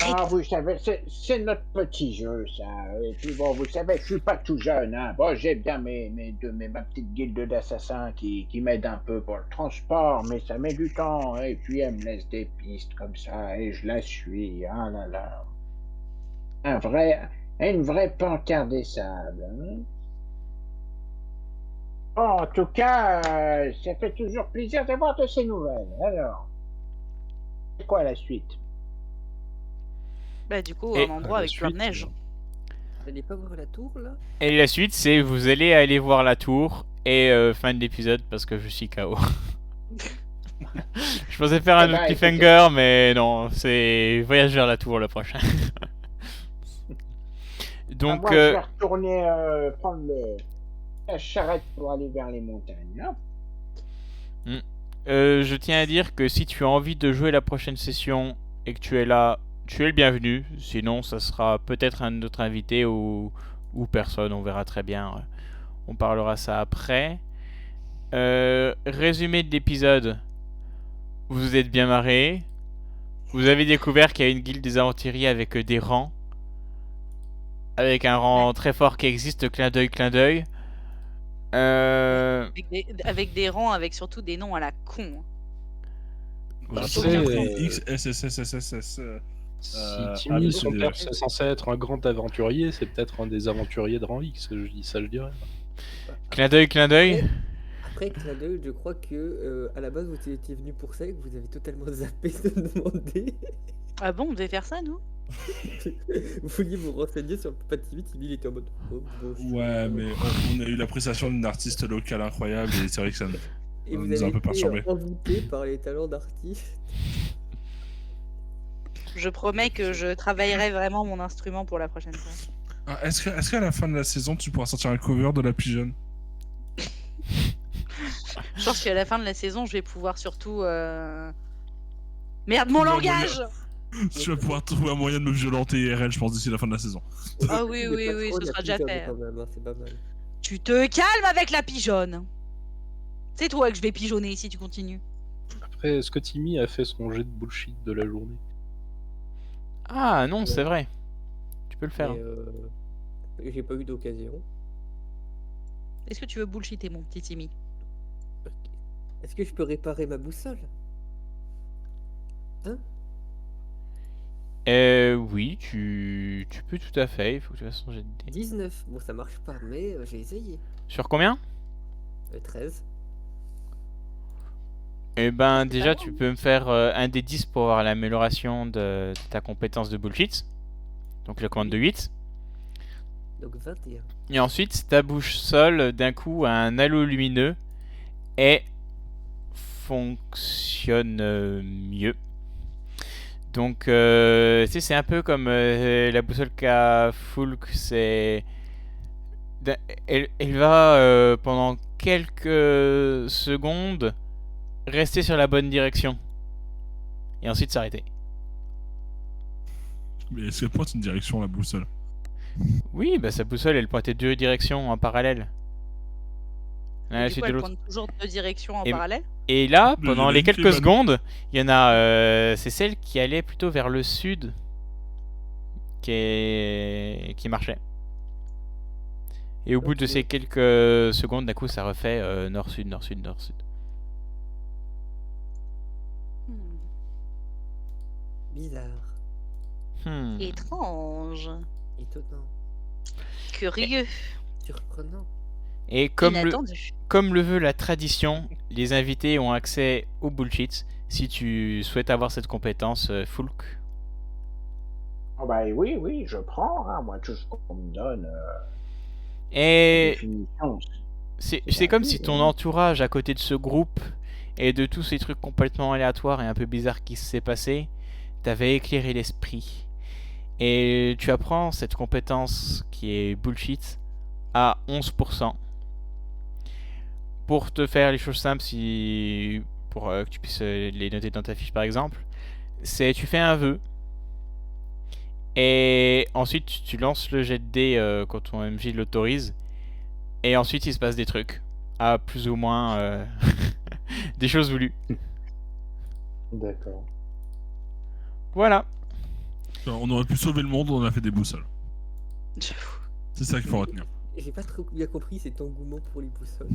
Ah, vous savez, c'est notre petit jeu, ça. Et puis bon, vous savez, je suis pas tout jeune, hein. Bon, j'ai bien ma petite guilde d'assassins qui m'aide un peu pour le transport, mais ça met du temps. Et puis elle me laisse des pistes comme ça, et je la suis. Ah là là. Une vraie panthère des sables. Hein. Bon, en tout cas, ça fait toujours plaisir d'avoir de ces nouvelles. Alors, c'est quoi la suite? Bah du coup, Et un endroit la avec plein de suite, neige. Vous allez pas voir la tour là? Et la suite, c'est vous allez aller voir la tour. Et fin de l'épisode parce que je suis KO. Je pensais faire un Eh autre ben, cliffhanger, mais non, c'est voyage vers la tour le prochain. Donc, moi, je vais retourner prendre la charrette pour aller vers les montagnes. Hein. je tiens à dire que si tu as envie de jouer la prochaine session et que tu es là, tu es le bienvenu. Sinon, ça sera peut-être un autre invité ou personne, on verra très bien. On parlera ça après. Résumé de l'épisode. Vous vous êtes bien marré. Vous avez découvert qu'il y a une guilde des aventuriers avec des rangs. Avec un rang très fort qui existe, clin d'œil, clin d'œil. Avec des rangs, avec surtout des noms à la con. Bah, Surtout c'est- compris X, S, S, S, S, S, S. Si Ah, Timmy, mais son c'est- père, c'est censé être un grand aventurier, c'est peut-être un des aventuriers de rang X, je dis ça, je dirais. Clin d'œil, clin d'œil. Après, clin d'œil, je crois que à la base vous étiez venu pour ça et que vous avez totalement zappé de demander. Ah bon, on devait faire ça, nous? Vous vouliez vous renseigner sur le Papa TV, il était en mode. Oh, bon, Ouais, mais on a eu l'appréciation d'une artiste locale incroyable et c'est vrai que ça Et vous nous a avez un peu été perturbé. envoûté par les talents d'artiste. Je promets que je travaillerai vraiment mon instrument pour la prochaine fois. Ah, est-ce qu'à la fin de la saison, tu pourras sortir un cover de la pigeonne? Je pense qu'à la fin de la saison, je vais pouvoir surtout. Merde, mon langage! Tu vas pouvoir trouver un moyen de me violenter IRL, je pense, d'ici la fin de la saison. Ah oui, Mais oui, pas oui, trop, ce la sera déjà pigeonne, fait. quand même, hein, c'est pas mal. Tu te calmes avec la pigeonne! C'est toi que je vais pigeonner si tu continues. Après, est-ce que Timmy a fait son jet de bullshit de la journée? Ah non, c'est vrai. Tu peux le faire. Mais, j'ai pas eu d'occasion. Est-ce que tu veux bullshiter, mon petit Timmy? Est-ce que je peux réparer ma boussole? Hein? Oui, tu peux tout à fait. Il faut que tu fasses ton jet de dés. 19. Bon, ça marche pas, mais j'ai essayé. Sur combien? 13. Eh ben, déjà, tu peux me faire un des 10 pour avoir l'amélioration de ta compétence de bullshit. Donc, le commande de 8. Donc 21. Et ensuite, ta boussole, d'un coup, a un halo lumineux et fonctionne mieux. Donc, tu sais, c'est un peu comme la boussole qu'a Fulk. C'est... Elle va, pendant quelques secondes, rester sur la bonne direction. Et ensuite s'arrêter. Mais est-ce qu'elle pointe une direction, la boussole? Oui, bah sa boussole, elle pointait 2 directions en parallèle. L'un à la Du suite coup, de elle l'autre. pointe toujours 2 directions en Et- parallèle. Et là, Mais il y en pendant a les une qui est quelques bonne. secondes, il y en a... c'est celle qui allait plutôt vers le sud qui marchait. Et au bout de Ok. ces quelques secondes, d'un coup, ça refait nord-sud, nord-sud, nord-sud. Hmm. Bizarre. Étrange. Étonnant. Curieux. Surprenant. Et Inattendu. comme le veut la tradition, les invités ont accès au bullshit si tu souhaites avoir cette compétence Foulk. Oh bah oui, je prends, hein, moi, tout ce qu'on me donne, en Et définition. c'est comme si gratuit, ton hein. entourage à côté de ce groupe et de tous ces trucs complètement aléatoires et un peu bizarres qui s'est passé, t'avait éclairé l'esprit. Et tu apprends cette compétence qui est bullshit à 11%. Pour te faire les choses simples, pour que tu puisses les noter dans ta fiche par exemple, c'est tu fais un vœu et ensuite tu lances le jet de dés quand ton MJ l'autorise et ensuite il se passe des trucs à plus ou moins des choses voulues. D'accord. Voilà. On aurait pu sauver le monde, on a fait des boussoles. J'avoue. C'est ça qu'il faut retenir. J'ai pas trop bien compris cet engouement pour les boussoles.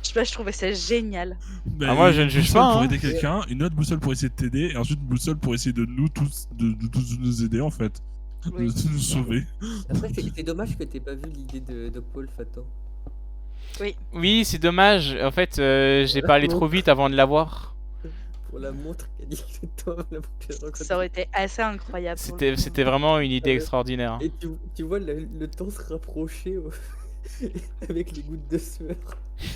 Je sais pas, je trouvais ça génial. Bah, Ah, moi, je une ne juge boussole pas, pour hein. aider quelqu'un, une autre boussole pour essayer de t'aider, et ensuite une boussole pour essayer de nous tous, de tous nous aider en fait. Oui. De nous sauver. Après, c'est dommage que t'aies pas vu l'idée de Paul Fatan. Oui, c'est dommage. En fait, j'ai Voilà. parlé trop vite avant de l'avoir. Pour la montre qu'a dit que toi, la première fois Ça aurait été assez incroyable. pour le coup. C'était vraiment une idée extraordinaire. Et tu vois le temps se rapprocher avec les gouttes de sueur.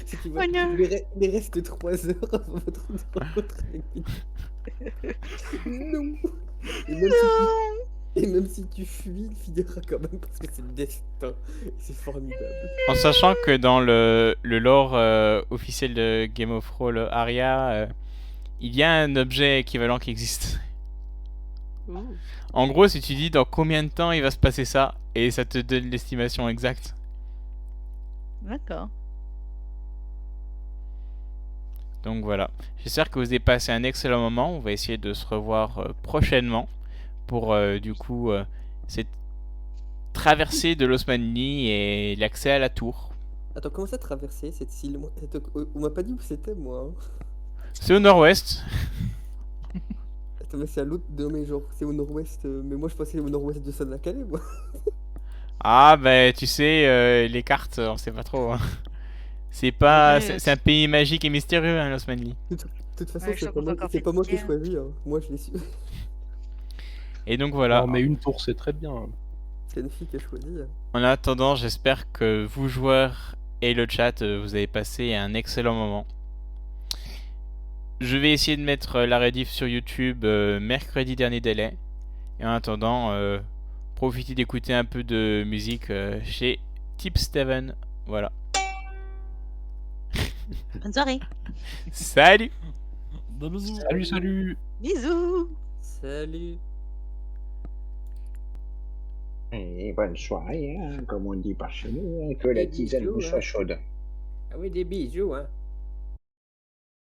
Si tu vois, Oh non. il reste 3 heures avant votre rencontre avec Peter. Non. Et même si tu fuis, il finira quand même parce que c'est le destin. Et c'est formidable. En sachant que dans le lore officiel de Game of Thrones Arya, il y a un objet équivalent qui existe. Ouh. En gros, si tu dis dans combien de temps il va se passer ça, et ça te donne l'estimation exacte. D'accord. Donc voilà. J'espère que vous avez passé un excellent moment. On va essayer de se revoir prochainement pour du coup cette traversée de l'Osmanli et l'accès à la tour. Attends, comment ça traverser cette île? On m'a pas dit où c'était, moi. Hein. C'est au nord-ouest. Attends, mais c'est à l'autre. Non, mais genre, c'est au nord-ouest. Mais moi, je pensais au nord-ouest de Sanakale, moi. Ah bah tu sais, les cartes, on sait pas trop. Hein. C'est pas, Ouais, c'est un pays magique et mystérieux, hein, l'Osmanli. De toute façon, Ouais, je sens qu'on t'a encore c'est pas moi qui ai fatigué. choisi. Hein. Moi, je l'ai su. Et donc voilà. Non, mais une tour, c'est très bien. C'est une fille qui a choisi. Hein. En attendant, j'espère que vous joueurs et le chat, vous avez passé un excellent moment. Je vais essayer de mettre la rediff sur YouTube mercredi dernier délai. Et en attendant, profitez d'écouter un peu de musique chez Tip Steven. Voilà. Bonne soirée. Salut! Salut, salut! Bisous. Salut. Et bonne soirée, hein, comme on dit par chez nous, hein, que la Des tisane bisous, vous hein. soit chaude. Ah oui, des bisous, hein.